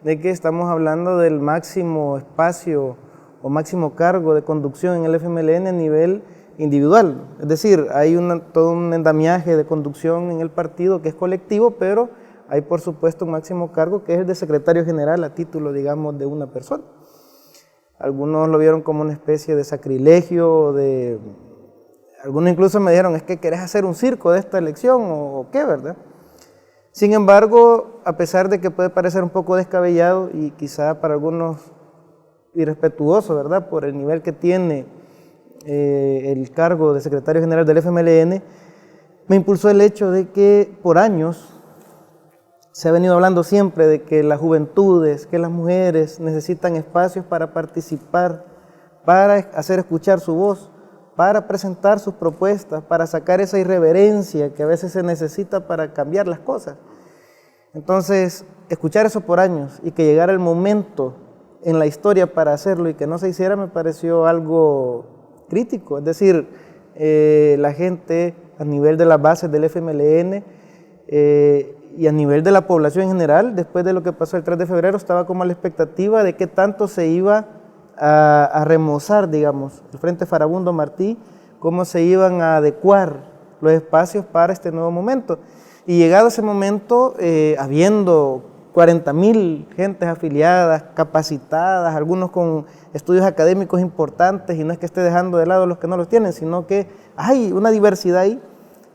de que estamos hablando del máximo espacio o máximo cargo de conducción en el FMLN a nivel individual. Es decir, hay todo un andamiaje de conducción en el partido que es colectivo, pero hay por supuesto un máximo cargo que es el de secretario general a título, digamos, de una persona. Algunos lo vieron como una especie de sacrilegio, algunos incluso me dijeron, es que querés hacer un circo de esta elección o qué, ¿verdad? Sin embargo, a pesar de que puede parecer un poco descabellado y quizá para algunos irrespetuoso, ¿verdad?, por el nivel que tiene el cargo de secretario general del FMLN, me impulsó el hecho de que por años se ha venido hablando siempre de que las juventudes, que las mujeres necesitan espacios para participar, para hacer escuchar su voz, para presentar sus propuestas, para sacar esa irreverencia que a veces se necesita para cambiar las cosas. Entonces, escuchar eso por años y que llegara el momento en la historia para hacerlo y que no se hiciera me pareció algo crítico. Es decir, la gente a nivel de las bases del FMLN y a nivel de la población en general, después de lo que pasó el 3 de febrero, estaba como a la expectativa de qué tanto se iba a remozar, digamos, el Frente Farabundo Martí, cómo se iban a adecuar los espacios para este nuevo momento. Y llegado ese momento, habiendo 40.000 gentes afiliadas, capacitadas, algunos con estudios académicos importantes, y no es que esté dejando de lado a los que no los tienen, sino que hay una diversidad ahí,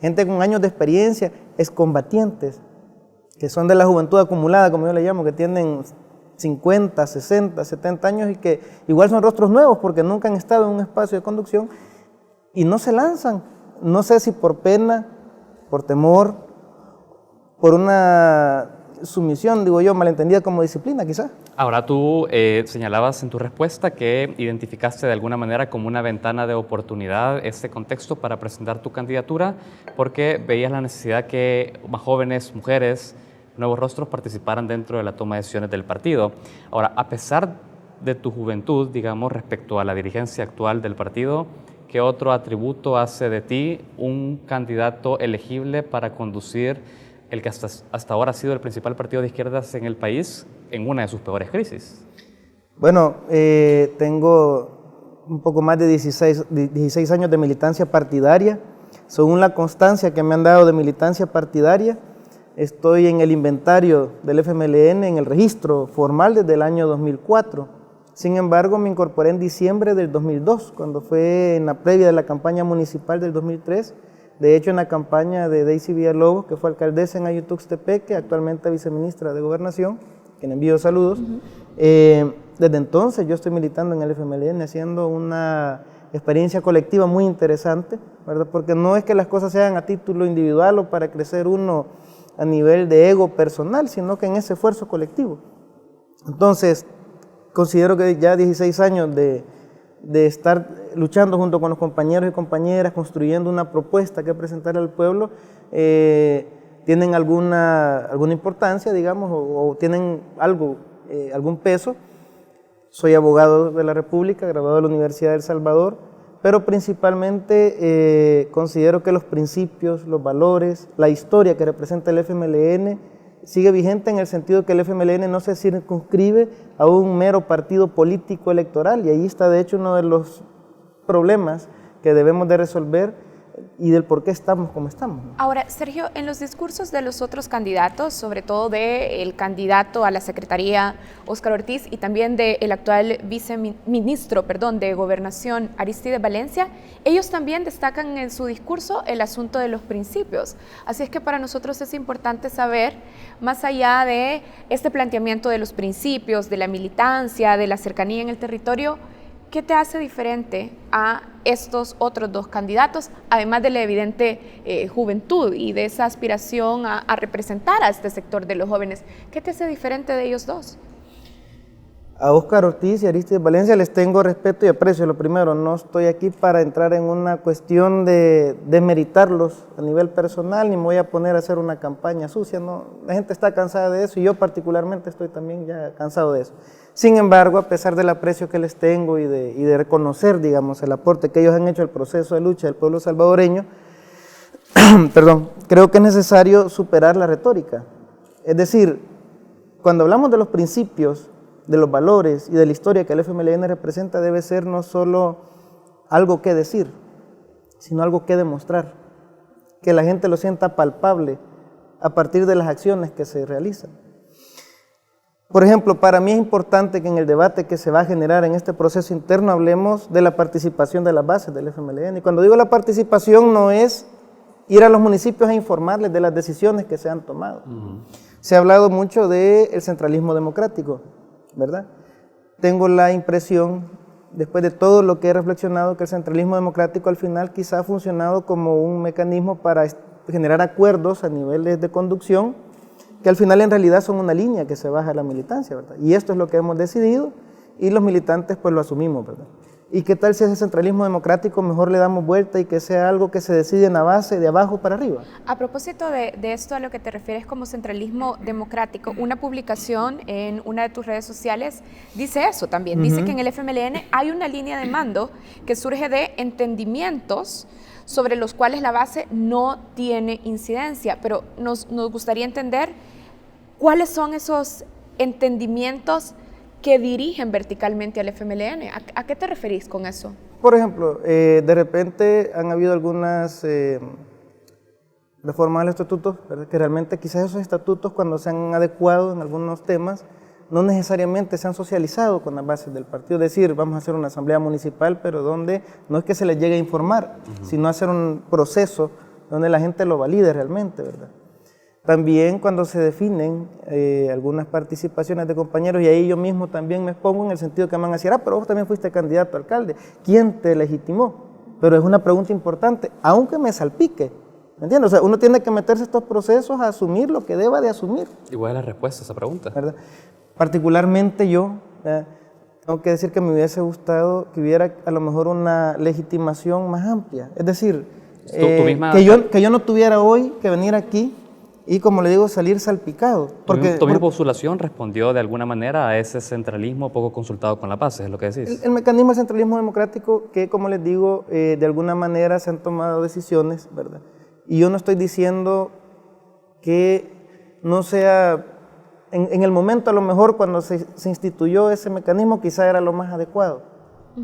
gente con años de experiencia, excombatientes, que son de la juventud acumulada, como yo le llamo, que tienen 50, 60, 70 años y que igual son rostros nuevos porque nunca han estado en un espacio de conducción y no se lanzan. No sé si por pena, por temor, por una sumisión, digo yo, malentendida como disciplina quizás. Ahora tú señalabas en tu respuesta que identificaste de alguna manera como una ventana de oportunidad este contexto para presentar tu candidatura porque veías la necesidad que más jóvenes, mujeres, nuevos rostros participaran dentro de la toma de decisiones del partido. Ahora, a pesar de tu juventud, digamos, respecto a la dirigencia actual del partido, ¿qué otro atributo hace de ti un candidato elegible para conducir el que hasta ahora ha sido el principal partido de izquierdas en el país en una de sus peores crisis? Bueno, tengo un poco más de 16 años de militancia partidaria. Según la constancia que me han dado de militancia partidaria, estoy en el inventario del FMLN, en el registro formal desde el año 2004. Sin embargo, me incorporé en diciembre del 2002, cuando fue en la previa de la campaña municipal del 2003. De hecho, en la campaña de Daisy Villalobos, que fue alcaldesa en Ayutuxtepeque, actualmente viceministra de Gobernación, quien envío saludos. Desde entonces yo estoy militando en el FMLN, haciendo una experiencia colectiva muy interesante, ¿verdad? Porque no es que las cosas se hagan a título individual o para crecer uno a nivel de ego personal, sino que en ese esfuerzo colectivo. Entonces, considero que ya 16 años de de estar luchando junto con los compañeros y compañeras, construyendo una propuesta que presentar al pueblo, tienen alguna importancia, digamos, o tienen algún peso. Soy abogado de la República, graduado de la Universidad de El Salvador, pero principalmente considero que los principios, los valores, la historia que representa el FMLN sigue vigente en el sentido que el FMLN no se circunscribe a un mero partido político electoral, y ahí está de hecho uno de los problemas que debemos de resolver y del por qué estamos como estamos. Ahora, Sergio, en los discursos de los otros candidatos, sobre todo del candidato a la Secretaría, Óscar Ortiz, y también del actual viceministro, de Gobernación, Arístides Valencia, ellos también destacan en su discurso el asunto de los principios. Así es que para nosotros es importante saber, más allá de este planteamiento de los principios, de la militancia, de la cercanía en el territorio, ¿qué te hace diferente a estos otros dos candidatos, además de la evidente juventud y de esa aspiración a representar a este sector de los jóvenes? ¿Qué te hace diferente de ellos dos? A Óscar Ortiz y Arístides Valencia les tengo respeto y aprecio. Lo primero, no estoy aquí para entrar en una cuestión de desmeritarlos a nivel personal, ni me voy a poner a hacer una campaña sucia. No, la gente está cansada de eso y yo particularmente estoy también ya cansado de eso. Sin embargo, a pesar del aprecio que les tengo y de reconocer, digamos, el aporte que ellos han hecho al proceso de lucha del pueblo salvadoreño, creo que es necesario superar la retórica. Es decir, cuando hablamos de los principios, de los valores y de la historia que el FMLN representa, debe ser no solo algo que decir, sino algo que demostrar, que la gente lo sienta palpable a partir de las acciones que se realizan. Por ejemplo, para mí es importante que en el debate que se va a generar en este proceso interno hablemos de la participación de las bases del FMLN. Y cuando digo la participación no es ir a los municipios a informarles de las decisiones que se han tomado. Se ha hablado mucho del centralismo democrático, ¿verdad? Tengo la impresión, después de todo lo que he reflexionado, que el centralismo democrático al final quizá ha funcionado como un mecanismo para generar acuerdos a niveles de conducción, que al final en realidad son una línea que se baja a la militancia, ¿verdad? Y esto es lo que hemos decidido y los militantes pues lo asumimos, ¿verdad? ¿Y qué tal si ese centralismo democrático mejor le damos vuelta y que sea algo que se decide en la base, de abajo para arriba? A propósito de esto a lo que te refieres como centralismo democrático, una publicación en una de tus redes sociales dice eso también, dice que en el FMLN hay una línea de mando que surge de entendimientos sobre los cuales la base no tiene incidencia, pero nos gustaría entender cuáles son esos entendimientos que dirigen verticalmente al FMLN. ¿A qué te referís con eso? Por ejemplo, de repente han habido algunas reformas al estatuto, ¿verdad? Que realmente quizás esos estatutos cuando se han adecuado en algunos temas no necesariamente se han socializado con las bases del partido. Es decir, vamos a hacer una asamblea municipal, pero donde no es que se les llegue a informar, sino hacer un proceso donde la gente lo valide realmente, ¿verdad? También cuando se definen algunas participaciones de compañeros, y ahí yo mismo también me expongo en el sentido que me van a decir, pero vos también fuiste candidato a alcalde, ¿quién te legitimó? Pero es una pregunta importante, aunque me salpique, ¿me entiendes? O sea, uno tiene que meterse a estos procesos a asumir lo que deba de asumir. ¿Igual es la respuesta a esa pregunta? ¿Verdad? Particularmente yo, tengo que decir que me hubiese gustado que hubiera a lo mejor una legitimación más amplia, es decir, que yo no tuviera hoy que venir aquí y, como le digo, salir salpicado. Tu misma postulación respondió de alguna manera a ese centralismo poco consultado con la base, es lo que decís. El mecanismo del centralismo democrático que, como les digo, de alguna manera se han tomado decisiones, ¿verdad? Y yo no estoy diciendo que no sea, en el momento a lo mejor cuando se instituyó ese mecanismo quizá era lo más adecuado,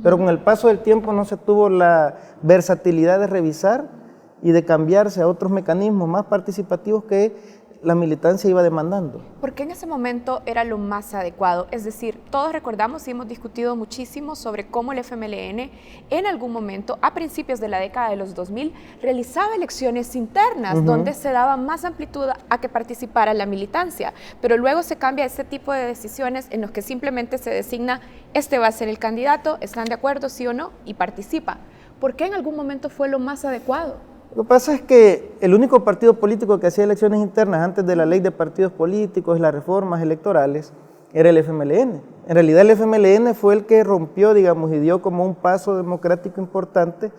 pero con el paso del tiempo no se tuvo la versatilidad de revisar y de cambiarse a otros mecanismos más participativos que la militancia iba demandando. ¿Por qué en ese momento era lo más adecuado? Es decir, todos recordamos y hemos discutido muchísimo sobre cómo el FMLN en algún momento, a principios de la década de los 2000, realizaba elecciones internas donde se daba más amplitud a que participara la militancia, pero luego se cambia ese tipo de decisiones en los que simplemente se designa, este va a ser el candidato, ¿están de acuerdo, sí o no? Y participa. ¿Por qué en algún momento fue lo más adecuado? Lo que pasa es que el único partido político que hacía elecciones internas antes de la ley de partidos políticos y las reformas electorales era el FMLN. En realidad el FMLN fue el que rompió, digamos, y dio como un paso democrático importante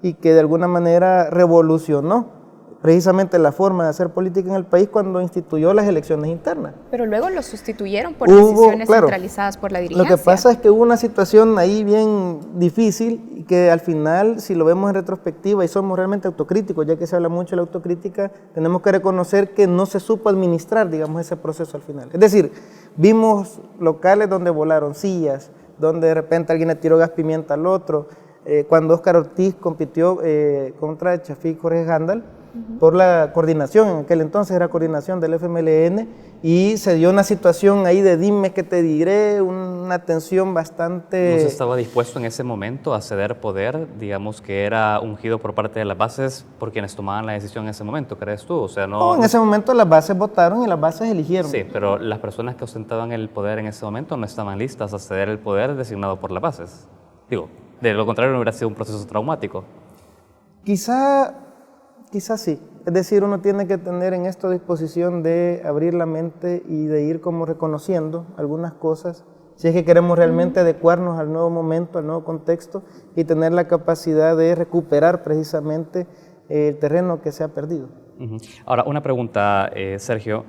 y que de alguna manera revolucionó precisamente la forma de hacer política en el país cuando instituyó las elecciones internas. Pero luego lo sustituyeron por decisiones centralizadas por la dirigencia. Lo que pasa es que hubo una situación ahí bien difícil y que al final, si lo vemos en retrospectiva y somos realmente autocríticos, ya que se habla mucho de la autocrítica, tenemos que reconocer que no se supo administrar, digamos, ese proceso al final. Es decir, vimos locales donde volaron sillas, donde de repente alguien le tiró gas pimienta al otro, cuando Óscar Ortiz compitió contra Chafik Jorge Gándal, por la coordinación, en aquel entonces era coordinación del FMLN, y se dio una situación ahí de dime que te diré, una tensión bastante... ¿No se estaba dispuesto en ese momento a ceder poder, digamos que era ungido por parte de las bases por quienes tomaban la decisión en ese momento, crees tú? O sea, no, en ese momento las bases votaron y las bases eligieron. Sí, pero las personas que ostentaban el poder en ese momento no estaban listas a ceder el poder designado por las bases. Digo, de lo contrario no hubiera sido un proceso traumático. Quizás sí. Es decir, uno tiene que tener en esto disposición de abrir la mente y de ir como reconociendo algunas cosas, si es que queremos realmente adecuarnos al nuevo momento, al nuevo contexto y tener la capacidad de recuperar precisamente el terreno que se ha perdido. Ahora, una pregunta, Sergio.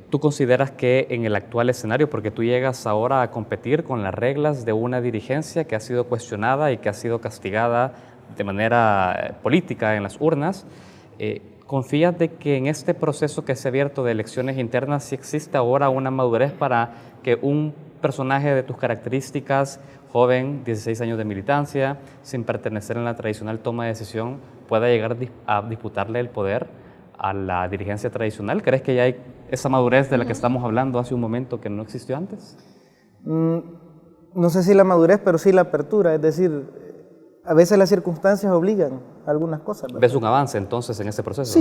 ¿Tú consideras que en el actual escenario, porque tú llegas ahora a competir con las reglas de una dirigencia que ha sido cuestionada y que ha sido castigada de manera política en las urnas, ¿confías de que en este proceso que se ha abierto de elecciones internas sí existe ahora una madurez para que un personaje de tus características, joven, 16 años de militancia, sin pertenecer en la tradicional toma de decisión, pueda llegar a disputarle el poder a la dirigencia tradicional? ¿Crees que ya hay esa madurez de la que estamos hablando hace un momento que no existió antes? No sé si la madurez, pero sí la apertura, es decir, a veces las circunstancias obligan a algunas cosas, ¿verdad? ¿Ves un avance entonces en este proceso?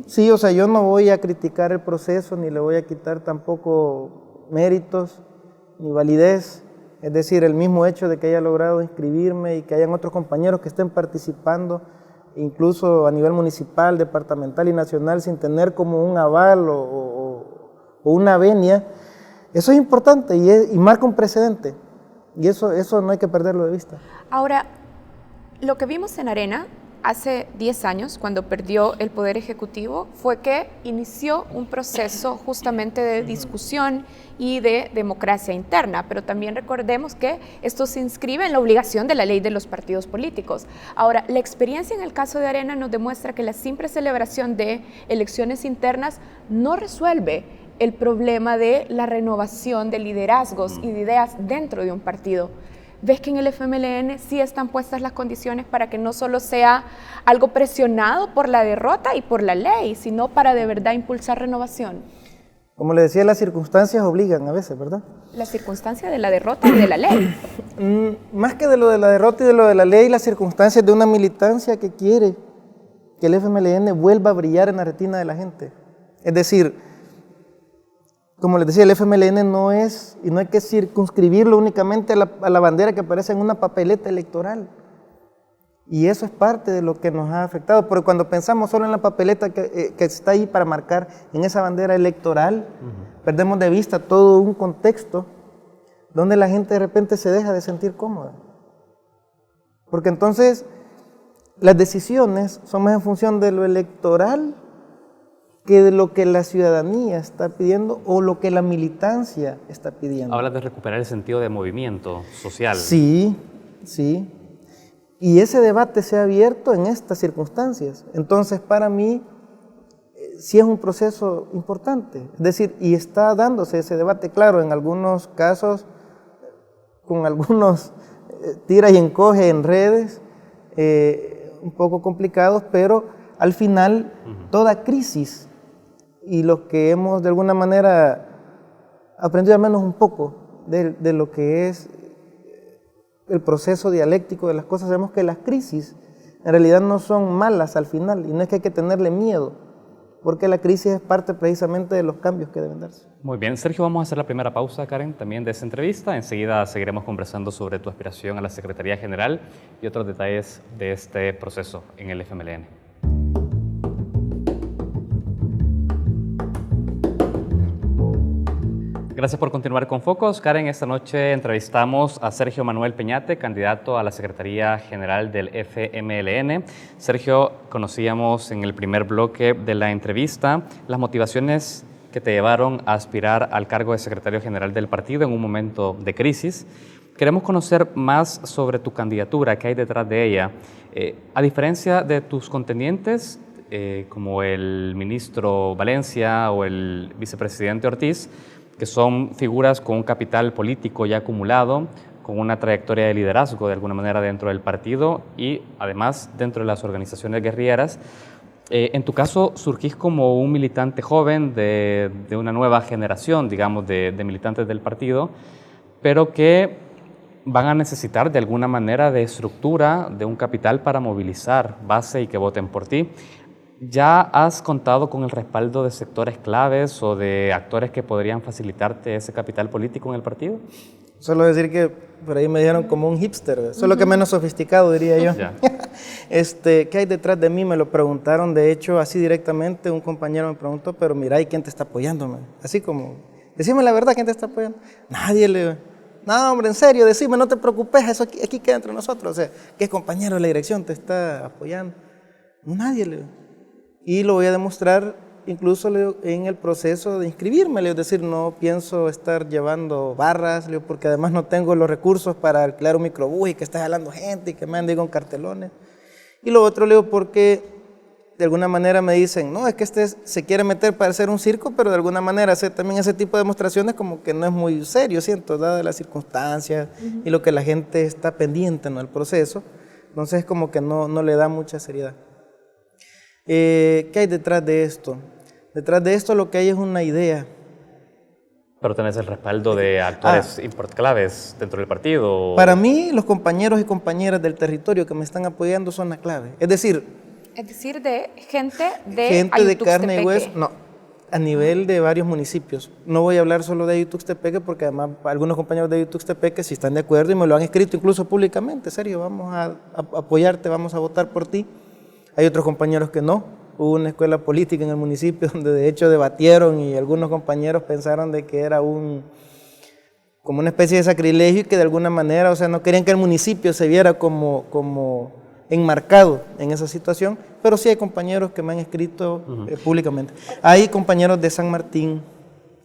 Sí, o sea, yo no voy a criticar el proceso, ni le voy a quitar tampoco méritos, ni validez. Es decir, el mismo hecho de que haya logrado inscribirme y que hayan otros compañeros que estén participando, incluso a nivel municipal, departamental y nacional, sin tener como un aval o una venia, eso es importante y marca un precedente. Y eso no hay que perderlo de vista. Ahora, lo que vimos en Arena hace 10 años, cuando perdió el Poder Ejecutivo, fue que inició un proceso justamente de discusión y de democracia interna, pero también recordemos que esto se inscribe en la obligación de la ley de los partidos políticos. Ahora, la experiencia en el caso de Arena nos demuestra que la simple celebración de elecciones internas no resuelve el problema de la renovación de liderazgos y de ideas dentro de un partido. ¿Ves que en el FMLN sí están puestas las condiciones para que no solo sea algo presionado por la derrota y por la ley, sino para de verdad impulsar renovación? Como le decía, las circunstancias obligan a veces, ¿verdad? La circunstancia de la derrota y de la ley. Más que de lo de la derrota y de lo de la ley, las circunstancias de una militancia que quiere que el FMLN vuelva a brillar en la retina de la gente. Es decir, como les decía, el FMLN no es, y no hay que circunscribirlo únicamente a la bandera que aparece en una papeleta electoral. Y eso es parte de lo que nos ha afectado, porque cuando pensamos solo en la papeleta que está ahí para marcar en esa bandera electoral, perdemos de vista todo un contexto donde la gente de repente se deja de sentir cómoda. Porque entonces las decisiones son más en función de lo electoral que de lo que la ciudadanía está pidiendo o lo que la militancia está pidiendo. Hablas de recuperar el sentido de movimiento social. Sí. Y ese debate se ha abierto en estas circunstancias. Entonces, para mí, sí es un proceso importante. Es decir, y está dándose ese debate, claro, en algunos casos, con algunos tira y encoge en redes, un poco complicados, pero al final, toda crisis, y los que hemos de alguna manera aprendido al menos un poco de lo que es el proceso dialéctico de las cosas, sabemos que las crisis en realidad no son malas al final, y no es que hay que tenerle miedo, porque la crisis es parte precisamente de los cambios que deben darse. Muy bien, Sergio, vamos a hacer la primera pausa, Karen, también de esta entrevista. Enseguida seguiremos conversando sobre tu aspiración a la Secretaría General y otros detalles de este proceso en el FMLN. Gracias por continuar con Focos. Karen, esta noche entrevistamos a Sergio Manuel Peñate, candidato a la Secretaría General del FMLN. Sergio, conocíamos en el primer bloque de la entrevista las motivaciones que te llevaron a aspirar al cargo de secretario general del partido en un momento de crisis. Queremos conocer más sobre tu candidatura, qué hay detrás de ella. A diferencia de tus contendientes, como el ministro Valencia o el vicepresidente Ortiz, que son figuras con un capital político ya acumulado, con una trayectoria de liderazgo de alguna manera dentro del partido y además dentro de las organizaciones guerrilleras. En tu caso, surgís como un militante joven de una nueva generación, digamos, de militantes del partido, pero que van a necesitar de alguna manera de estructura, de un capital para movilizar base y que voten por ti. ¿Ya has contado con el respaldo de sectores claves o de actores que podrían facilitarte ese capital político en el partido? Solo decir que por ahí me dijeron como un hipster, solo que menos sofisticado, diría yo. ¿Qué hay detrás de mí? Me lo preguntaron, de hecho, así directamente. Un compañero me preguntó, pero mira, ¿y quién te está apoyando? Así como, decime la verdad, ¿quién te está apoyando? Nadie, le digo. No, hombre, en serio, decime, no te preocupes, eso aquí queda entre nosotros. O sea, ¿qué compañero de la dirección te está apoyando? Nadie, le digo. Y lo voy a demostrar incluso en el proceso de inscribirme, es decir, no pienso estar llevando barras, porque además no tengo los recursos para alquilar un microbús y que esté jalando gente y que me ande con cartelones. Y lo otro, leo porque de alguna manera me dicen, no, es que se quiere meter para hacer un circo, pero de alguna manera hacer también ese tipo de demostraciones como que no es muy serio, siento, dadas las circunstancias y lo que la gente está pendiente, ¿no?, del proceso. Entonces como que no le da mucha seriedad. ¿Qué hay detrás de esto? Detrás de esto lo que hay es una idea. ¿Pero tenés el respaldo de actores claves dentro del partido? Para mí, los compañeros y compañeras del territorio que me están apoyando son la clave. Es decir, de gente de carne y hueso. No, a nivel de varios municipios. No voy a hablar solo de Ayutuxtepeque porque además algunos compañeros de Ayutuxtepeque sí están de acuerdo y me lo han escrito incluso públicamente. Serio, vamos a apoyarte, vamos a votar por ti. Hay otros compañeros que no. Hubo una escuela política en el municipio donde de hecho debatieron y algunos compañeros pensaron de que era como una especie de sacrilegio y que de alguna manera, o sea, no querían que el municipio se viera como enmarcado en esa situación, pero sí hay compañeros que me han escrito públicamente. Hay compañeros de San Martín,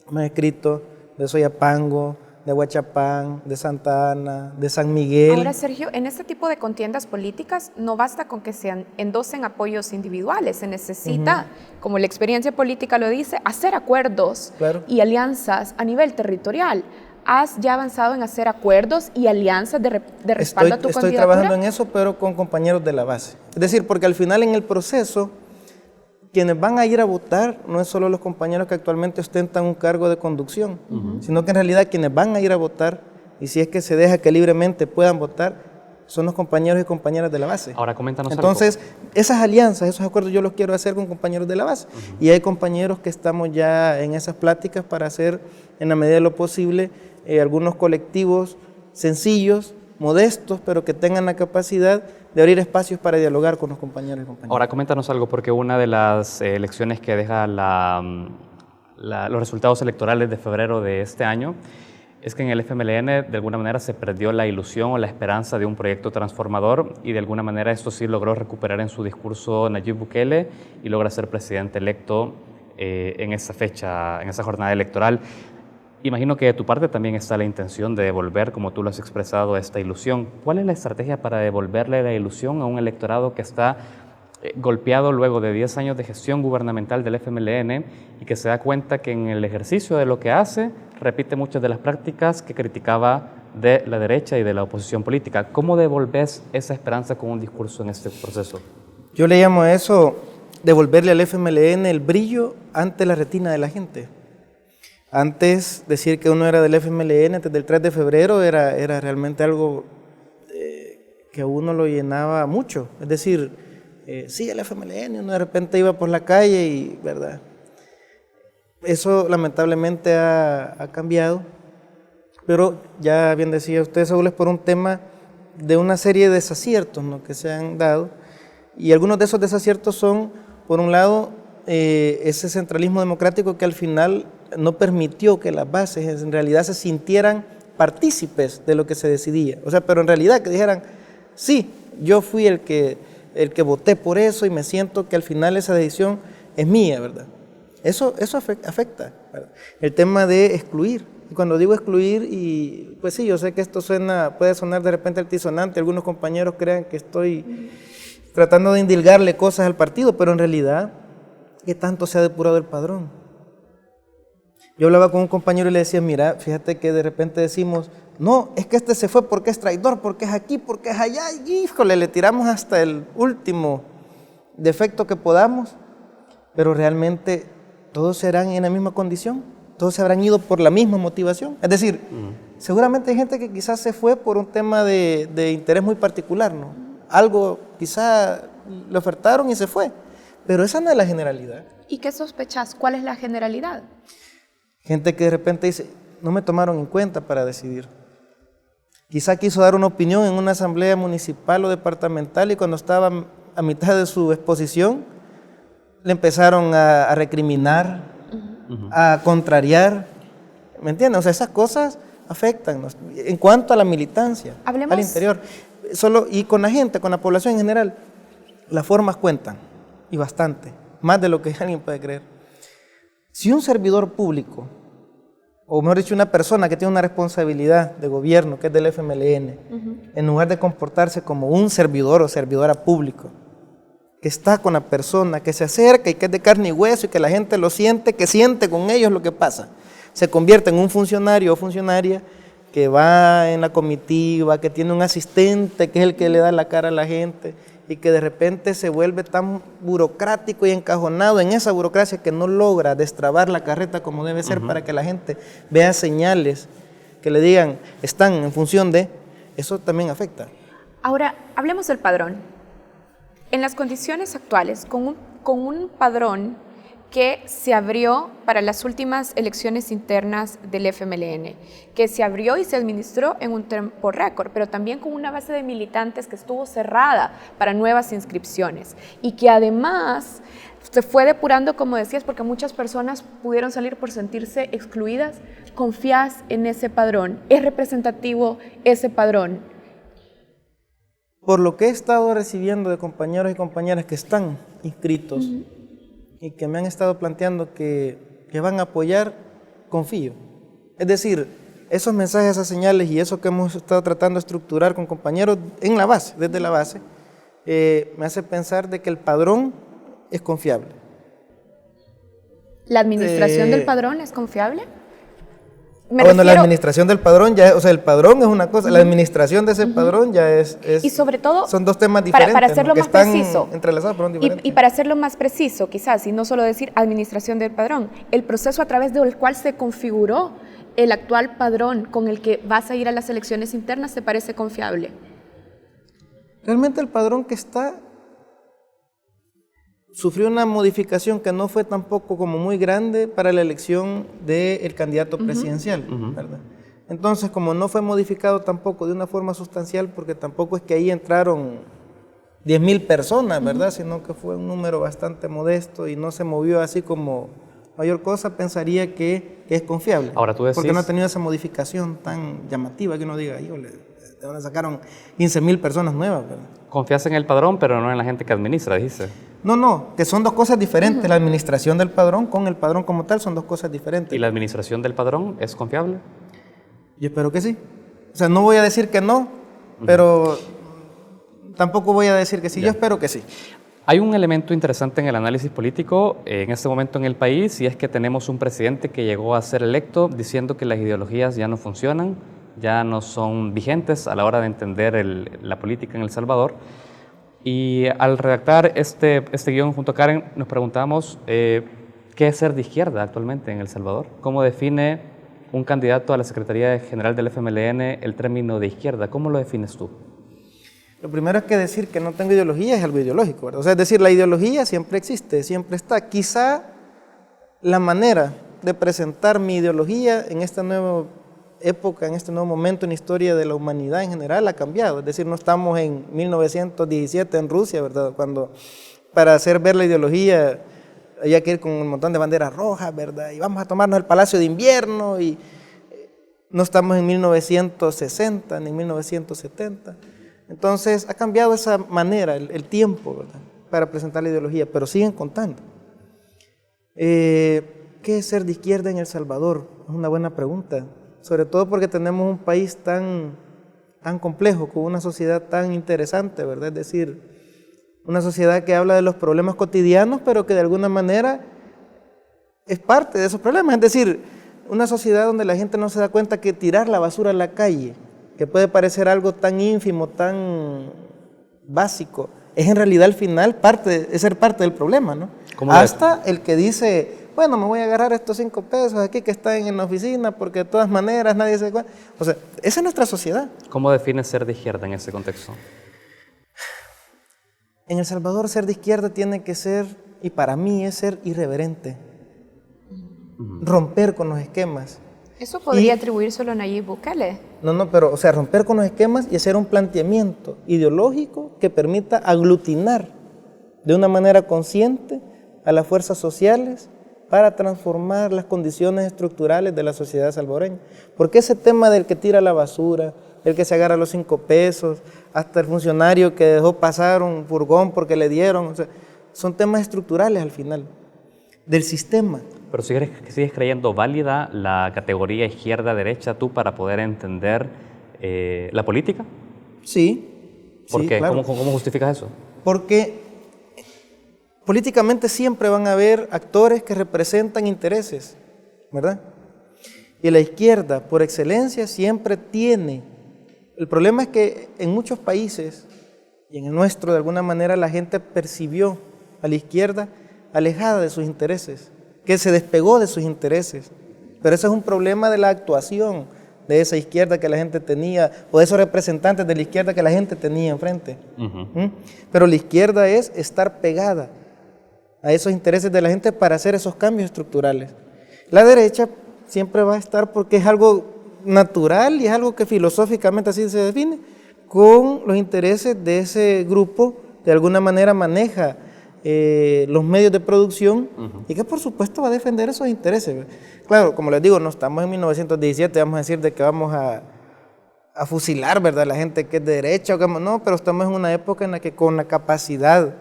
me han escrito, de Soyapango, de Huachapán, de Santa Ana, de San Miguel. Ahora, Sergio, en este tipo de contiendas políticas no basta con que se endosen apoyos individuales, se necesita, como la experiencia política lo dice, hacer acuerdos y alianzas a nivel territorial. ¿Has ya avanzado en hacer acuerdos y alianzas de respaldo a tu candidatura? Estoy trabajando en eso, pero con compañeros de la base. Es decir, porque al final en el proceso, quienes van a ir a votar no es solo los compañeros que actualmente ostentan un cargo de conducción, sino que en realidad quienes van a ir a votar, y si es que se deja que libremente puedan votar, son los compañeros y compañeras de la base. Ahora coméntanos Entonces, esas alianzas, esos acuerdos yo los quiero hacer con compañeros de la base. Y hay compañeros que estamos ya en esas pláticas para hacer, en la medida de lo posible, algunos colectivos sencillos, modestos, pero que tengan la capacidad de abrir espacios para dialogar con los compañeros y compañeras. Ahora, coméntanos algo, porque una de las elecciones que deja los resultados electorales de febrero de este año es que en el FMLN de alguna manera se perdió la ilusión o la esperanza de un proyecto transformador y de alguna manera esto sí logró recuperar en su discurso Nayib Bukele y logra ser presidente electo en esa fecha, en esa jornada electoral. Imagino que de tu parte también está la intención de devolver, como tú lo has expresado, esta ilusión. ¿Cuál es la estrategia para devolverle la ilusión a un electorado que está golpeado luego de 10 años de gestión gubernamental del FMLN y que se da cuenta que en el ejercicio de lo que hace repite muchas de las prácticas que criticaba de la derecha y de la oposición política? ¿Cómo devolves esa esperanza con un discurso en este proceso? Yo le llamo a eso devolverle al FMLN el brillo ante la retina de la gente. Antes, decir que uno era del FMLN antes del 3 de febrero era realmente algo que a uno lo llenaba mucho. Es decir, sí, el FMLN, uno de repente iba por la calle y, ¿verdad? Eso lamentablemente ha cambiado, pero ya bien decía usted, Saúl, es por un tema de una serie de desaciertos, ¿no?, que se han dado, y algunos de esos desaciertos son, por un lado, ese centralismo democrático que al final no permitió que las bases en realidad se sintieran partícipes de lo que se decidía. O sea, pero en realidad que dijeran, sí, yo fui el que voté por eso y me siento que al final esa decisión es mía, ¿verdad? Eso afecta, ¿verdad? El tema de excluir. Y cuando digo excluir, y pues sí, yo sé que esto puede sonar de repente altisonante, algunos compañeros crean que estoy tratando de indilgarle cosas al partido, pero en realidad, ¿qué tanto se ha depurado el padrón? Yo hablaba con un compañero y le decía, mira, fíjate que de repente decimos, no, es que este se fue porque es traidor, porque es aquí, porque es allá, y híjole, le tiramos hasta el último defecto que podamos, pero realmente todos serán en la misma condición. Todos se habrán ido por la misma motivación. Es decir, seguramente hay gente que quizás se fue por un tema de interés muy particular, ¿no? Algo quizás le ofertaron y se fue, pero esa no es la generalidad. ¿Y qué sospechas? ¿Cuál es la generalidad? Gente que de repente dice, no me tomaron en cuenta para decidir. Quizá quiso dar una opinión en una asamblea municipal o departamental y cuando estaba a mitad de su exposición, le empezaron a recriminar, a contrariar, ¿me entiendes? O sea, esas cosas afectan en cuanto a la militancia, al interior. Solo, y con la gente, con la población en general, las formas cuentan, y bastante, más de lo que alguien puede creer. Si un servidor público, o mejor dicho, una persona que tiene una responsabilidad de gobierno, que es del FMLN, en lugar de comportarse como un servidor o servidora público, que está con la persona, que se acerca y que es de carne y hueso y que la gente lo siente, que siente con ellos lo que pasa, se convierte en un funcionario o funcionaria que va en la comitiva, que tiene un asistente que es el que le da la cara a la gente y que de repente se vuelve tan burocrático y encajonado en esa burocracia que no logra destrabar la carreta como debe ser para que la gente vea señales que le digan están en función de, eso también afecta. Ahora, hablemos del padrón. En las condiciones actuales, con un padrón que se abrió para las últimas elecciones internas del FMLN, que se abrió y se administró en un tiempo récord, pero también con una base de militantes que estuvo cerrada para nuevas inscripciones y que además se fue depurando, como decías, porque muchas personas pudieron salir por sentirse excluidas. ¿Confías en ese padrón? ¿Es representativo ese padrón? Por lo que he estado recibiendo de compañeros y compañeras que están inscritos y que me han estado planteando que van a apoyar, confío. Es decir, esos mensajes, esas señales y eso que hemos estado tratando de estructurar con compañeros en la base, desde la base, me hace pensar de que el padrón es confiable. ¿La administración del padrón es confiable? La administración del padrón ya, o sea, el padrón es una cosa, la administración de ese padrón ya es y sobre todo, son dos temas diferentes, para hacerlo ¿no? más preciso, entrelazados, pero diferentes. Y para hacerlo más preciso, quizás, y no solo decir administración del padrón, el proceso a través del cual se configuró el actual padrón con el que vas a ir a las elecciones internas, ¿te parece confiable? Realmente el padrón que está sufrió una modificación que no fue tampoco como muy grande para la elección del candidato presidencial, ¿verdad? Entonces, como no fue modificado tampoco de una forma sustancial, porque tampoco es que ahí entraron 10,000 personas, ¿verdad? Sino que fue un número bastante modesto y no se movió así como mayor cosa, pensaría que es confiable. Ahora tú decís, porque no ha tenido esa modificación tan llamativa que uno diga, híjole, de donde sacaron 15,000 personas nuevas, ¿verdad? Confías en el padrón, pero no en la gente que administra, dijiste. No, que son dos cosas diferentes. La administración del padrón con el padrón como tal son dos cosas diferentes. ¿Y la administración del padrón es confiable? Yo espero que sí. O sea, no voy a decir que no, pero tampoco voy a decir que sí. Yo espero que sí. Hay un elemento interesante en el análisis político en este momento en el país, y es que tenemos un presidente que llegó a ser electo diciendo que las ideologías ya no funcionan, ya no son vigentes a la hora de entender la política en El Salvador. Y al redactar este guión junto a Karen, nos preguntamos qué es ser de izquierda actualmente en El Salvador. ¿Cómo define un candidato a la Secretaría General del FMLN el término de izquierda? ¿Cómo lo defines tú? Lo primero es que decir que no tengo ideología es algo ideológico, ¿verdad? O sea, es decir, la ideología siempre existe, siempre está. Quizá la manera de presentar mi ideología en esta nueva época, en este nuevo momento en la historia de la humanidad en general ha cambiado. Es decir, no estamos en 1917 en Rusia, ¿verdad? Cuando para hacer ver la ideología había que ir con un montón de banderas rojas, ¿verdad? Y vamos a tomarnos el Palacio de Invierno y no estamos en 1960 ni en 1970. Entonces ha cambiado esa manera, el tiempo, ¿verdad?, para presentar la ideología, pero siguen contando. ¿Qué es ser de izquierda en El Salvador? Es una buena pregunta, sobre todo porque tenemos un país tan complejo, con una sociedad tan interesante, ¿verdad? Es decir, una sociedad que habla de los problemas cotidianos, pero que de alguna manera es parte de esos problemas. Es decir, una sociedad donde la gente no se da cuenta que tirar la basura a la calle, que puede parecer algo tan ínfimo, tan básico, es en realidad al final es ser parte del problema, ¿no? Hasta el que dice, bueno, me voy a agarrar estos 5 pesos aquí que están en la oficina porque de todas maneras nadie se cuenta. O sea, esa es nuestra sociedad. ¿Cómo defines ser de izquierda en ese contexto? En El Salvador ser de izquierda tiene que ser, y para mí es ser irreverente, romper con los esquemas. ¿Eso podría atribuírselo a Nayib Bukele? No, pero, o sea, romper con los esquemas y hacer un planteamiento ideológico que permita aglutinar de una manera consciente a las fuerzas sociales para transformar las condiciones estructurales de la sociedad salvadoreña. Porque ese tema del que tira la basura, el que se agarra los 5 pesos, hasta el funcionario que dejó pasar un furgón porque le dieron, o sea, son temas estructurales al final, del sistema. Pero ¿sigues creyendo válida la categoría izquierda-derecha tú para poder entender la política? Sí. ¿Por sí, qué? claro. ¿Cómo justificas eso? Porque políticamente siempre van a haber actores que representan intereses, ¿verdad? Y la izquierda, por excelencia, siempre tiene. El problema es que en muchos países, y en el nuestro de alguna manera, la gente percibió a la izquierda alejada de sus intereses, que se despegó de sus intereses. Pero ese es un problema de la actuación de esa izquierda que la gente tenía, o de esos representantes de la izquierda que la gente tenía enfrente. Pero la izquierda es estar pegada a esos intereses de la gente para hacer esos cambios estructurales. La derecha siempre va a estar porque es algo natural y es algo que filosóficamente así se define, con los intereses de ese grupo, de alguna manera maneja los medios de producción y que por supuesto va a defender esos intereses. Claro, como les digo, no estamos en 1917, vamos a decir de que vamos a fusilar, ¿verdad?, la gente que es de derecha, o que, no, pero estamos en una época en la que con la capacidad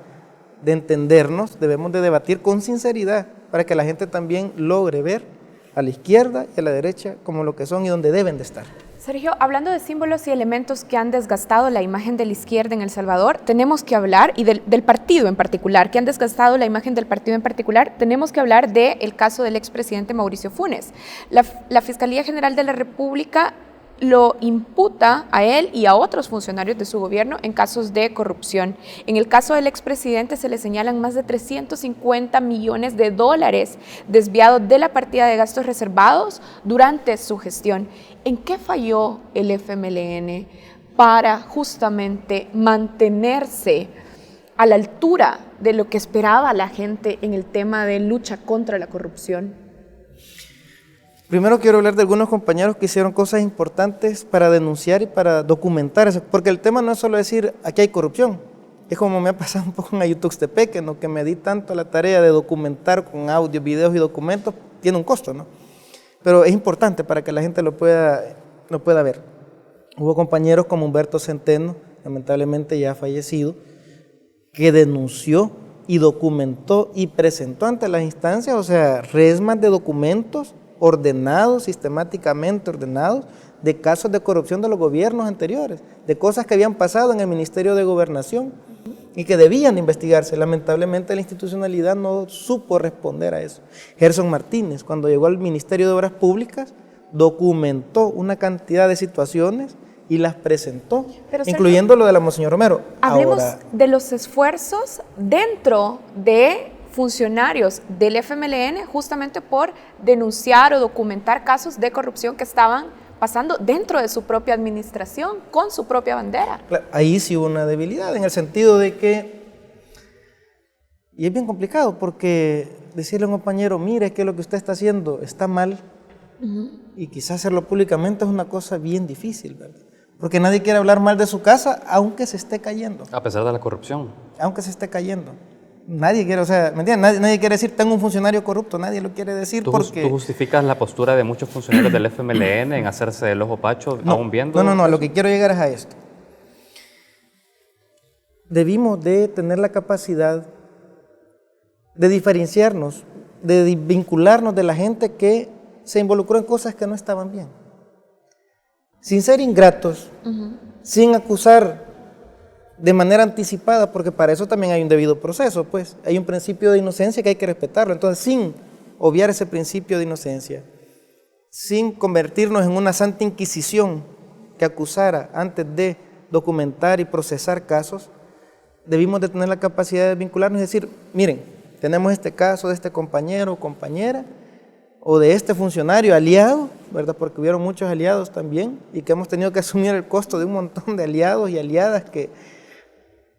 de entendernos debemos de debatir con sinceridad para que la gente también logre ver a la izquierda y a la derecha como lo que son y donde deben de estar. Sergio, hablando de símbolos y elementos que han desgastado la imagen de la izquierda en El Salvador, tenemos que hablar, y del partido en particular, que han desgastado la imagen del partido en particular, tenemos que hablar del caso del expresidente Mauricio Funes. La Fiscalía General de la República lo imputa a él y a otros funcionarios de su gobierno en casos de corrupción. En el caso del expresidente se le señalan más de 350 millones de dólares desviados de la partida de gastos reservados durante su gestión. ¿En qué falló el FMLN para justamente mantenerse a la altura de lo que esperaba la gente en el tema de lucha contra la corrupción? Primero quiero hablar de algunos compañeros que hicieron cosas importantes para denunciar y para documentar eso, porque el tema no es solo decir aquí hay corrupción, es como me ha pasado un poco en Ayutuxtepeque, ¿no?, que me di tanto la tarea de documentar con audio, videos y documentos, tiene un costo, ¿no? Pero es importante para que la gente lo pueda ver. Hubo compañeros como Humberto Centeno, lamentablemente ya fallecido, que denunció y documentó y presentó ante las instancias, o sea, resmas de documentos ordenados, sistemáticamente ordenados, de casos de corrupción de los gobiernos anteriores, de cosas que habían pasado en el Ministerio de Gobernación y que debían investigarse. Lamentablemente la institucionalidad no supo responder a eso. Gerson Martínez, cuando llegó al Ministerio de Obras Públicas, documentó una cantidad de situaciones y las presentó, incluyendo lo de la Monseñor Romero. Hablemos de los esfuerzos dentro de funcionarios del FMLN justamente por denunciar o documentar casos de corrupción que estaban pasando dentro de su propia administración, con su propia bandera. Ahí sí hubo una debilidad, en el sentido de que, y es bien complicado, porque decirle a un compañero, mire que lo que usted está haciendo está mal, y quizás hacerlo públicamente es una cosa bien difícil, ¿verdad? Porque nadie quiere hablar mal de su casa, aunque se esté cayendo. A pesar de la corrupción. Aunque se esté cayendo. nadie quiere, o sea, ¿me entiendes? Nadie quiere decir tengo un funcionario corrupto, nadie lo quiere decir porque... ¿Tú justificas la postura de muchos funcionarios del FMLN en hacerse el ojo pacho aún viendo? No, lo que quiero llegar es a esto. Debimos de tener la capacidad de diferenciarnos, de vincularnos de la gente que se involucró en cosas que no estaban bien. Sin ser ingratos, sin acusar de manera anticipada, porque para eso también hay un debido proceso, pues hay un principio de inocencia que hay que respetarlo. Entonces, sin obviar ese principio de inocencia, sin convertirnos en una santa inquisición que acusara antes de documentar y procesar casos, debimos de tener la capacidad de vincularnos y decir, miren, tenemos este caso de este compañero o compañera, o de este funcionario aliado, ¿verdad? Porque hubieron muchos aliados también, y que hemos tenido que asumir el costo de un montón de aliados y aliadas que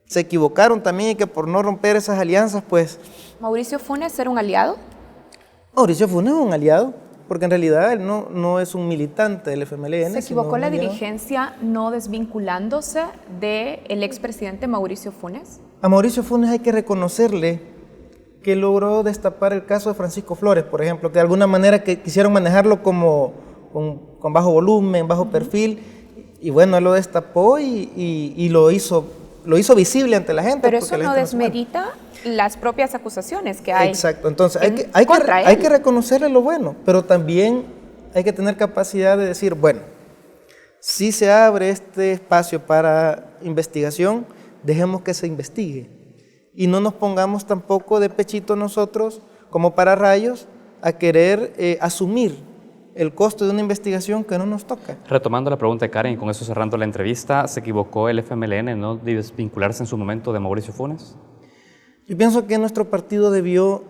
se equivocaron también y que por no romper esas alianzas, pues... ¿Mauricio Funes era un aliado? Mauricio Funes es un aliado, porque en realidad él no es un militante del FMLN. ¿Se equivocó la dirigencia no desvinculándose del expresidente Mauricio Funes? A Mauricio Funes hay que reconocerle que logró destapar el caso de Francisco Flores, por ejemplo, que de alguna manera que quisieron manejarlo como con bajo volumen, bajo perfil, y bueno, él lo destapó y lo hizo visible ante la gente. Pero eso no desmerita las propias acusaciones que hay. Exacto, entonces hay que reconocerle lo bueno, pero también hay que tener capacidad de decir, bueno, si se abre este espacio para investigación, dejemos que se investigue. Y no nos pongamos tampoco de pechito nosotros, como pararrayos, a querer asumir el costo de una investigación que no nos toca. Retomando la pregunta de Karen y con eso cerrando la entrevista, ¿se equivocó el FMLN en no desvincularse en su momento de Mauricio Funes? Yo pienso que nuestro partido debió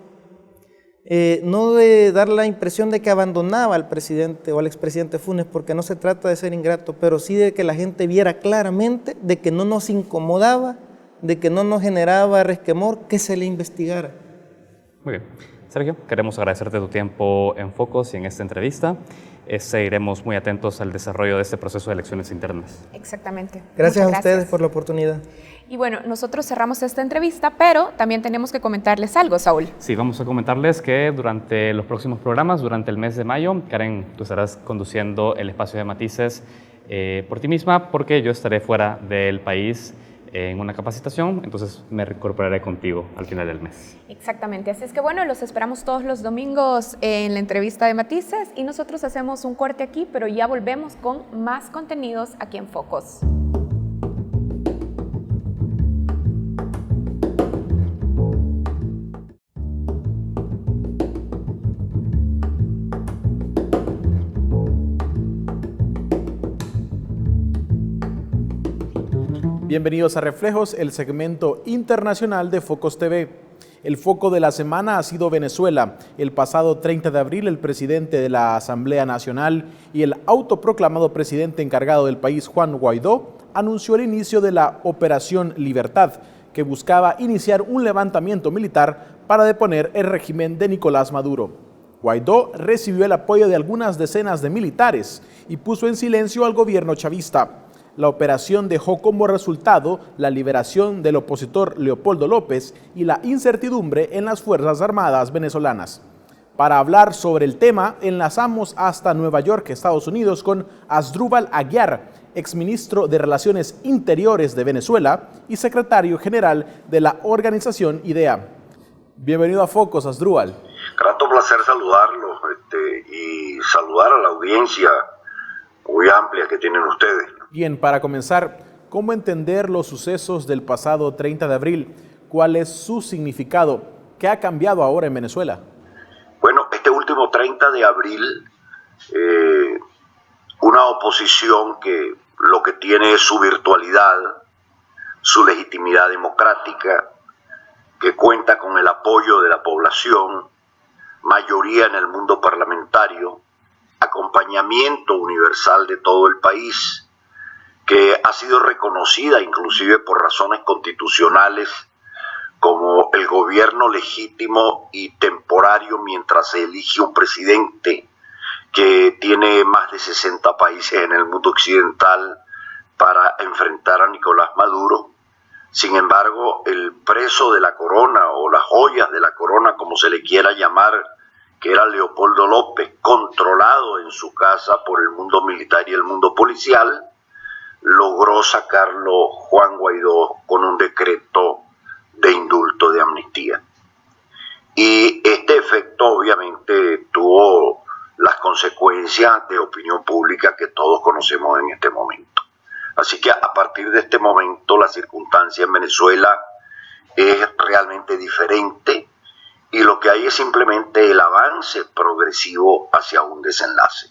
no de dar la impresión de que abandonaba al presidente o al expresidente Funes, porque no se trata de ser ingrato, pero sí de que la gente viera claramente de que no nos incomodaba, de que no nos generaba resquemor que se le investigara. Muy bien. Sergio, queremos agradecerte tu tiempo en Focos y en esta entrevista. Seguiremos muy atentos al desarrollo de este proceso de elecciones internas. Exactamente. Gracias a ustedes por la oportunidad. Y bueno, nosotros cerramos esta entrevista, pero también tenemos que comentarles algo, Saúl. Sí, vamos a comentarles que durante los próximos programas, durante el mes de mayo, Karen, tú estarás conduciendo el espacio de Matices por ti misma, porque yo estaré fuera del país en una capacitación, entonces me reincorporaré contigo al final del mes. Exactamente, así es que bueno, los esperamos todos los domingos en la entrevista de Matices y nosotros hacemos un corte aquí, pero ya volvemos con más contenidos aquí en Focos. Bienvenidos a Reflejos, el segmento internacional de Focos TV. El foco de la semana ha sido Venezuela. El pasado 30 de abril, el presidente de la Asamblea Nacional y el autoproclamado presidente encargado del país, Juan Guaidó, anunció el inicio de la Operación Libertad, que buscaba iniciar un levantamiento militar para deponer el régimen de Nicolás Maduro. Guaidó recibió el apoyo de algunas decenas de militares y puso en silencio al gobierno chavista. La operación dejó como resultado la liberación del opositor Leopoldo López y la incertidumbre en las Fuerzas Armadas venezolanas. Para hablar sobre el tema, enlazamos hasta Nueva York, Estados Unidos, con Asdrúbal Aguiar, exministro de Relaciones Interiores de Venezuela y secretario general de la organización IDEA. Bienvenido a Focos, Asdrúbal. Grato placer saludarlos y saludar a la audiencia muy amplia que tienen ustedes. Bien, para comenzar, ¿cómo entender los sucesos del pasado 30 de abril? ¿Cuál es su significado? ¿Qué ha cambiado ahora en Venezuela? Bueno, este último 30 de abril, una oposición que lo que tiene es su virtualidad, su legitimidad democrática, que cuenta con el apoyo de la población, mayoría en el mundo parlamentario, acompañamiento universal de todo el país, que ha sido reconocida inclusive por razones constitucionales como el gobierno legítimo y temporario mientras se elige un presidente que tiene más de 60 países en el mundo occidental para enfrentar a Nicolás Maduro, Sin embargo, el preso de la corona o las joyas de la corona, como se le quiera llamar, que era Leopoldo López, controlado en su casa por el mundo militar y el mundo policial, logró sacarlo Juan Guaidó con un decreto de indulto, de amnistía. Y este efecto obviamente tuvo las consecuencias de opinión pública que todos conocemos en este momento. Así que a partir de este momento la circunstancia en Venezuela es realmente diferente y lo que hay es simplemente el avance progresivo hacia un desenlace.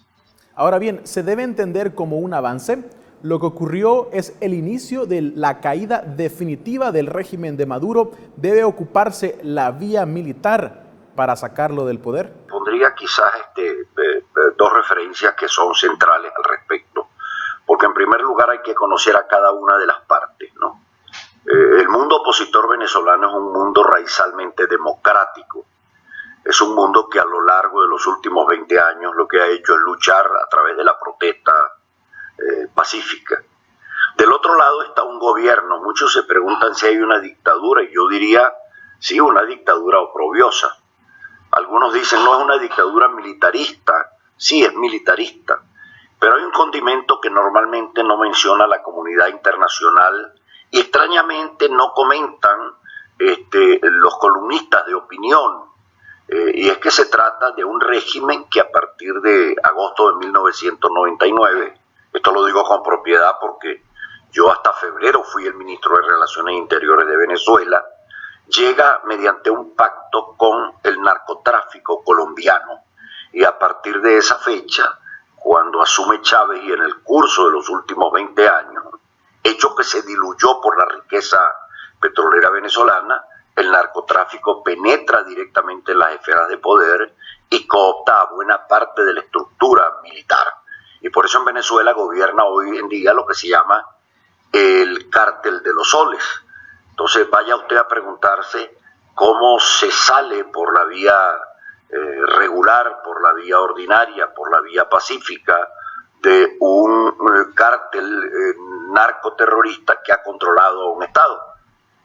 Ahora bien, ¿se debe entender como un avance? Lo que ocurrió es el inicio de la caída definitiva del régimen de Maduro. ¿Debe ocuparse la vía militar para sacarlo del poder? Pondría quizás dos referencias que son centrales al respecto, porque en primer lugar hay que conocer a cada una de las partes, ¿no? El mundo opositor venezolano es un mundo raizalmente democrático. Es un mundo que a lo largo de los últimos 20 años lo que ha hecho es luchar a través de la protesta pacífica. Del otro lado está un gobierno. Muchos se preguntan si hay una dictadura y yo diría, sí, una dictadura oprobiosa. Algunos dicen, no es una dictadura militarista. Sí, es militarista. Pero hay un condimento que normalmente no menciona la comunidad internacional y extrañamente no comentan los columnistas de opinión. Y es que se trata de un régimen que a partir de agosto de 1999, esto lo digo con propiedad porque yo hasta febrero fui el ministro de Relaciones Interiores de Venezuela, llega mediante un pacto con el narcotráfico colombiano. Y a partir de esa fecha, cuando asume Chávez y en el curso de los últimos 20 años, hecho que se diluyó por la riqueza petrolera venezolana, el narcotráfico penetra directamente en las esferas de poder y coopta a buena parte de la estructura militar. Y por eso en Venezuela gobierna hoy en día lo que se llama el cártel de los soles. Entonces vaya usted a preguntarse cómo se sale por la vía regular, por la vía ordinaria, por la vía pacífica de un cártel narcoterrorista que ha controlado un Estado.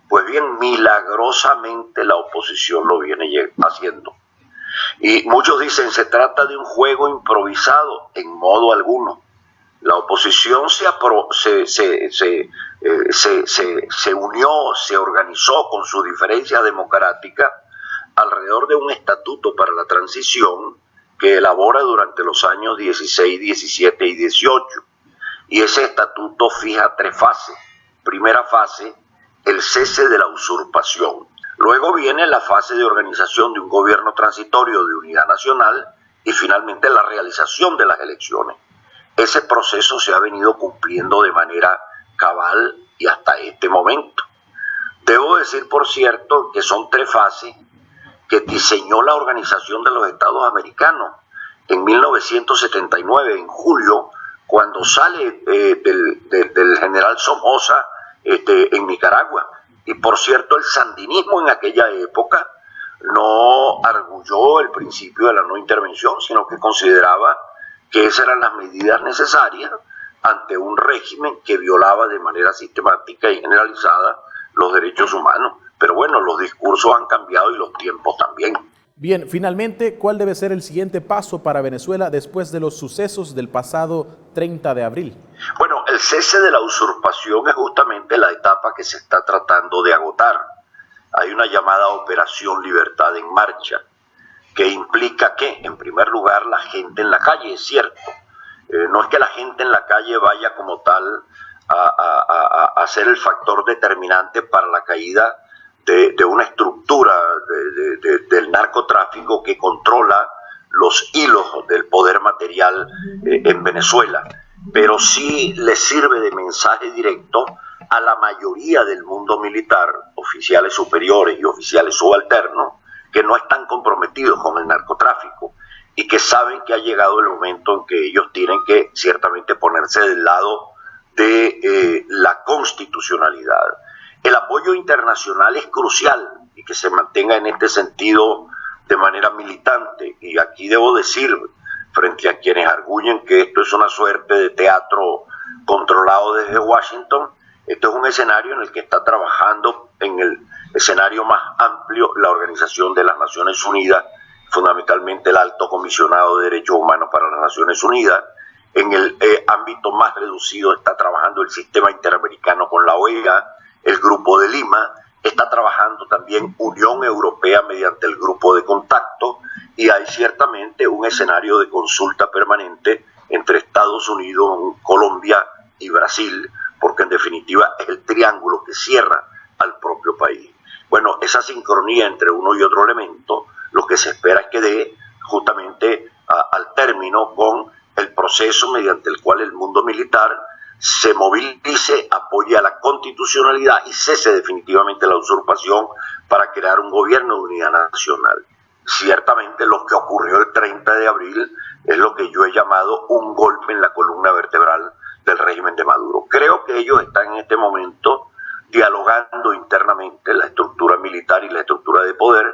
Pues bien, milagrosamente la oposición lo viene haciendo. Y muchos dicen, se trata de un juego improvisado. En modo alguno. La oposición se unió, se organizó con su diferencia democrática alrededor de un estatuto para la transición que elabora durante los años 16, 17 y 18. Y ese estatuto fija 3 fases. Primera fase, el cese de la usurpación. Luego viene la fase de organización de un gobierno transitorio de unidad nacional y finalmente la realización de las elecciones. Ese proceso se ha venido cumpliendo de manera cabal y hasta este momento. Debo decir, por cierto, que son 3 fases que diseñó la Organización de los Estados Americanos en 1979, en julio, cuando sale del general Somoza en Nicaragua. Y por cierto, el sandinismo en aquella época no arguyó el principio de la no intervención, sino que consideraba que esas eran las medidas necesarias ante un régimen que violaba de manera sistemática y generalizada los derechos humanos. Pero bueno, los discursos han cambiado y los tiempos también. Bien, finalmente, ¿cuál debe ser el siguiente paso para Venezuela después de los sucesos del pasado 30 de abril? Bueno, el cese de la usurpación es justamente la etapa que se está tratando de agotar. Hay una llamada Operación Libertad en Marcha, que implica que, en primer lugar, la gente en la calle, es cierto. No es que la gente en la calle vaya como tal a ser el factor determinante para la caída de una estructura del narcotráfico que controla los hilos del poder material en Venezuela, pero sí le sirve de mensaje directo a la mayoría del mundo militar, oficiales superiores y oficiales subalternos, que no están comprometidos con el narcotráfico y que saben que ha llegado el momento en que ellos tienen que ciertamente ponerse del lado de la constitucionalidad. El apoyo internacional es crucial y que se mantenga en este sentido de manera militante. Y aquí debo decir, frente a quienes arguyen que esto es una suerte de teatro controlado desde Washington, Este es un escenario en el que está trabajando en el escenario más amplio la Organización de las Naciones Unidas, fundamentalmente el Alto Comisionado de Derechos Humanos para las Naciones Unidas. En el ámbito más reducido está trabajando el Sistema Interamericano con la OEA, el Grupo de Lima, está trabajando también Unión Europea mediante el Grupo de Contacto, y hay ciertamente un escenario de consulta permanente entre Estados Unidos, Colombia y Brasil, porque en definitiva es el triángulo que cierra al propio país. Bueno, esa sincronía entre uno y otro elemento, lo que se espera es que dé justamente al término con el proceso mediante el cual el mundo militar se movilice, apoye a la constitucionalidad y cese definitivamente la usurpación para crear un gobierno de unidad nacional. Ciertamente lo que ocurrió el 30 de abril es lo que yo he llamado un golpe en la columna vertebral del régimen de Maduro. Creo que ellos están en este momento dialogando internamente la estructura militar y la estructura de poder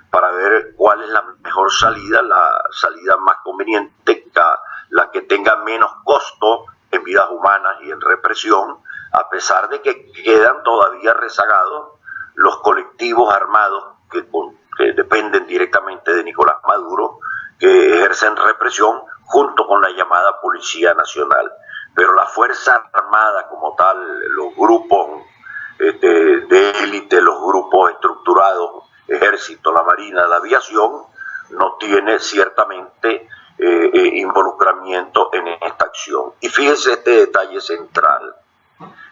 para ver cuál es la mejor salida, la salida más conveniente, la que tenga menos costo en vidas humanas y en represión, a pesar de que quedan todavía rezagados los colectivos armados que dependen directamente de Nicolás Maduro, que ejercen represión junto con la llamada Policía Nacional. Pero la Fuerza Armada como tal, los grupos de élite, los grupos estructurados, Ejército, la Marina, la Aviación, no tiene ciertamente involucramiento en esta acción. Y fíjense este detalle central: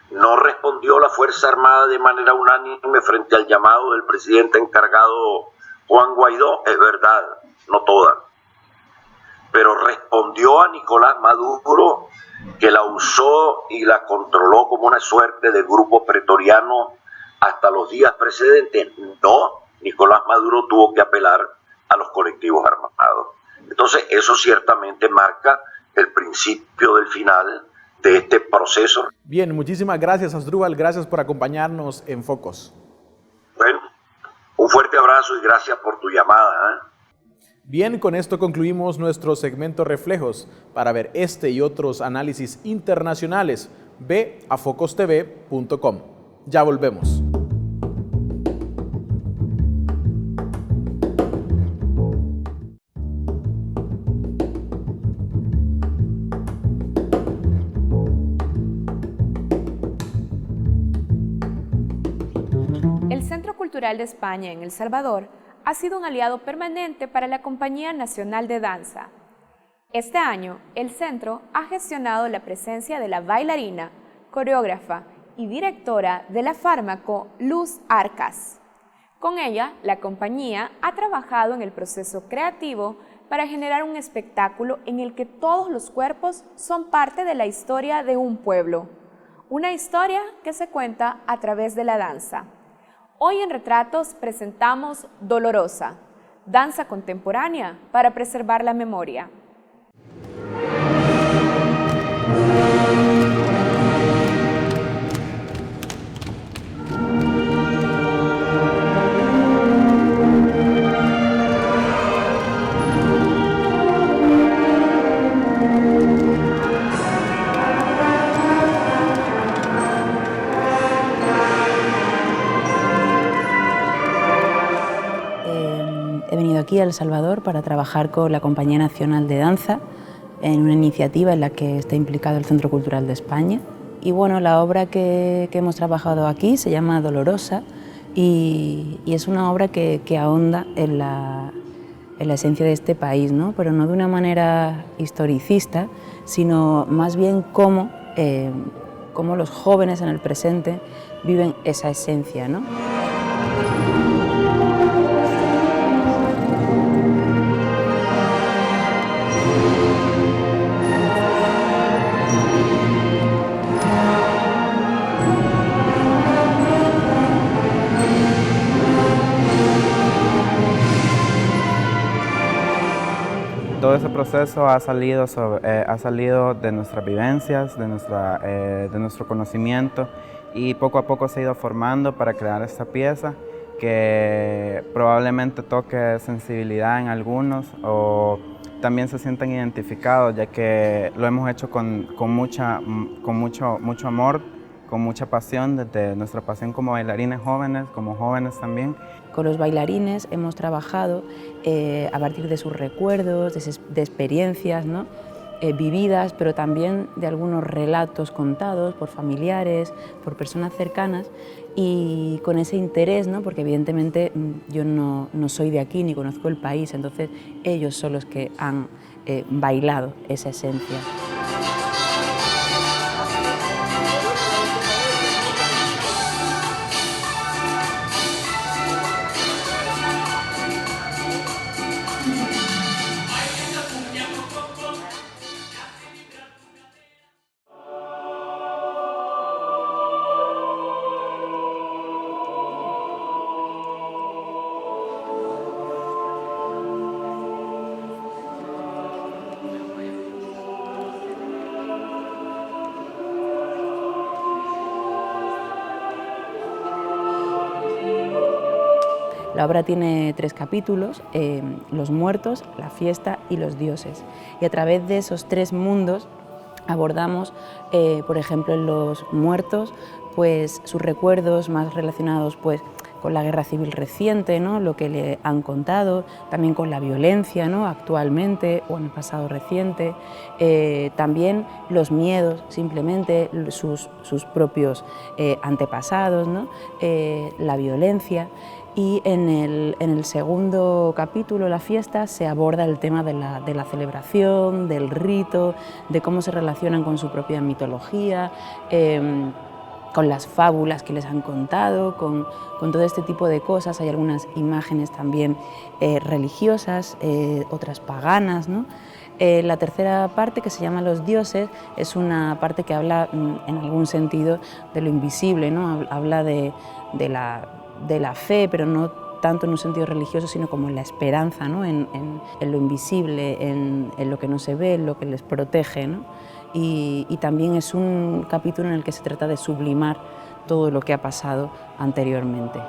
no respondió la Fuerza Armada de manera unánime frente al llamado del presidente encargado Juan Guaidó, es verdad, no toda, pero respondió a Nicolás Maduro, que la usó y la controló como una suerte de grupo pretoriano hasta los días precedentes. No, Nicolás Maduro tuvo que apelar a los colectivos armados. Entonces eso ciertamente marca el principio del final de este proceso. Bien, muchísimas gracias, Asdrúbal, gracias por acompañarnos en Focos. Bueno, un fuerte abrazo y gracias por tu llamada. Bien, con esto concluimos nuestro segmento Reflejos. Para ver este y otros análisis internacionales, ve a focostv.com. Ya volvemos. El Centro Cultural de España en El Salvador ha sido un aliado permanente para la Compañía Nacional de Danza. Este año, el centro ha gestionado la presencia de la bailarina, coreógrafa y directora de la Fármaco, Luz Arcas. Con ella, la compañía ha trabajado en el proceso creativo para generar un espectáculo en el que todos los cuerpos son parte de la historia de un pueblo. Una historia que se cuenta a través de la danza. Hoy en Retratos presentamos Dolorosa, danza contemporánea para preservar la memoria. Aquí a El Salvador para trabajar con la Compañía Nacional de Danza en una iniciativa en la que está implicado el Centro Cultural de España. Y bueno, la obra que hemos trabajado aquí se llama Dolorosa y es una obra que ahonda en la esencia de este país, ¿no? Pero no de una manera historicista, sino más bien cómo los jóvenes en el presente viven esa esencia, ¿no? Todo ese proceso ha salido de nuestras vivencias, de nuestro conocimiento, y poco a poco se ha ido formando para crear esta pieza que probablemente toque sensibilidad en algunos o también se sientan identificados, ya que lo hemos hecho con mucho amor, con mucha pasión, desde nuestra pasión como bailarines jóvenes, como jóvenes también. Con los bailarines hemos trabajado a partir de sus recuerdos, de experiencias, ¿no? Vividas, pero también de algunos relatos contados por familiares, por personas cercanas, y con ese interés, ¿no? Porque evidentemente yo no soy de aquí ni conozco el país, entonces ellos son los que han bailado esa esencia. La obra tiene 3 capítulos, los muertos, la fiesta y los dioses. Y a través de esos 3 mundos abordamos, por ejemplo, en los muertos, pues sus recuerdos más relacionados pues, con la guerra civil reciente, ¿no? Lo que le han contado, también con la violencia, ¿no? Actualmente o en el pasado reciente, también los miedos, simplemente sus propios antepasados, ¿no? La violencia. Y en el segundo capítulo, la fiesta, se aborda el tema de la celebración, del rito, de cómo se relacionan con su propia mitología, con las fábulas que les han contado, con todo este tipo de cosas. Hay algunas imágenes también religiosas, otras paganas, ¿no? La tercera parte, que se llama Los dioses, es una parte que habla en algún sentido de lo invisible, ¿no? Habla de la fe, pero no tanto en un sentido religioso, sino como en la esperanza, ¿no? en lo invisible, en lo que no se ve, en lo que les protege, ¿no? Y también es un capítulo en el que se trata de sublimar todo lo que ha pasado anteriormente.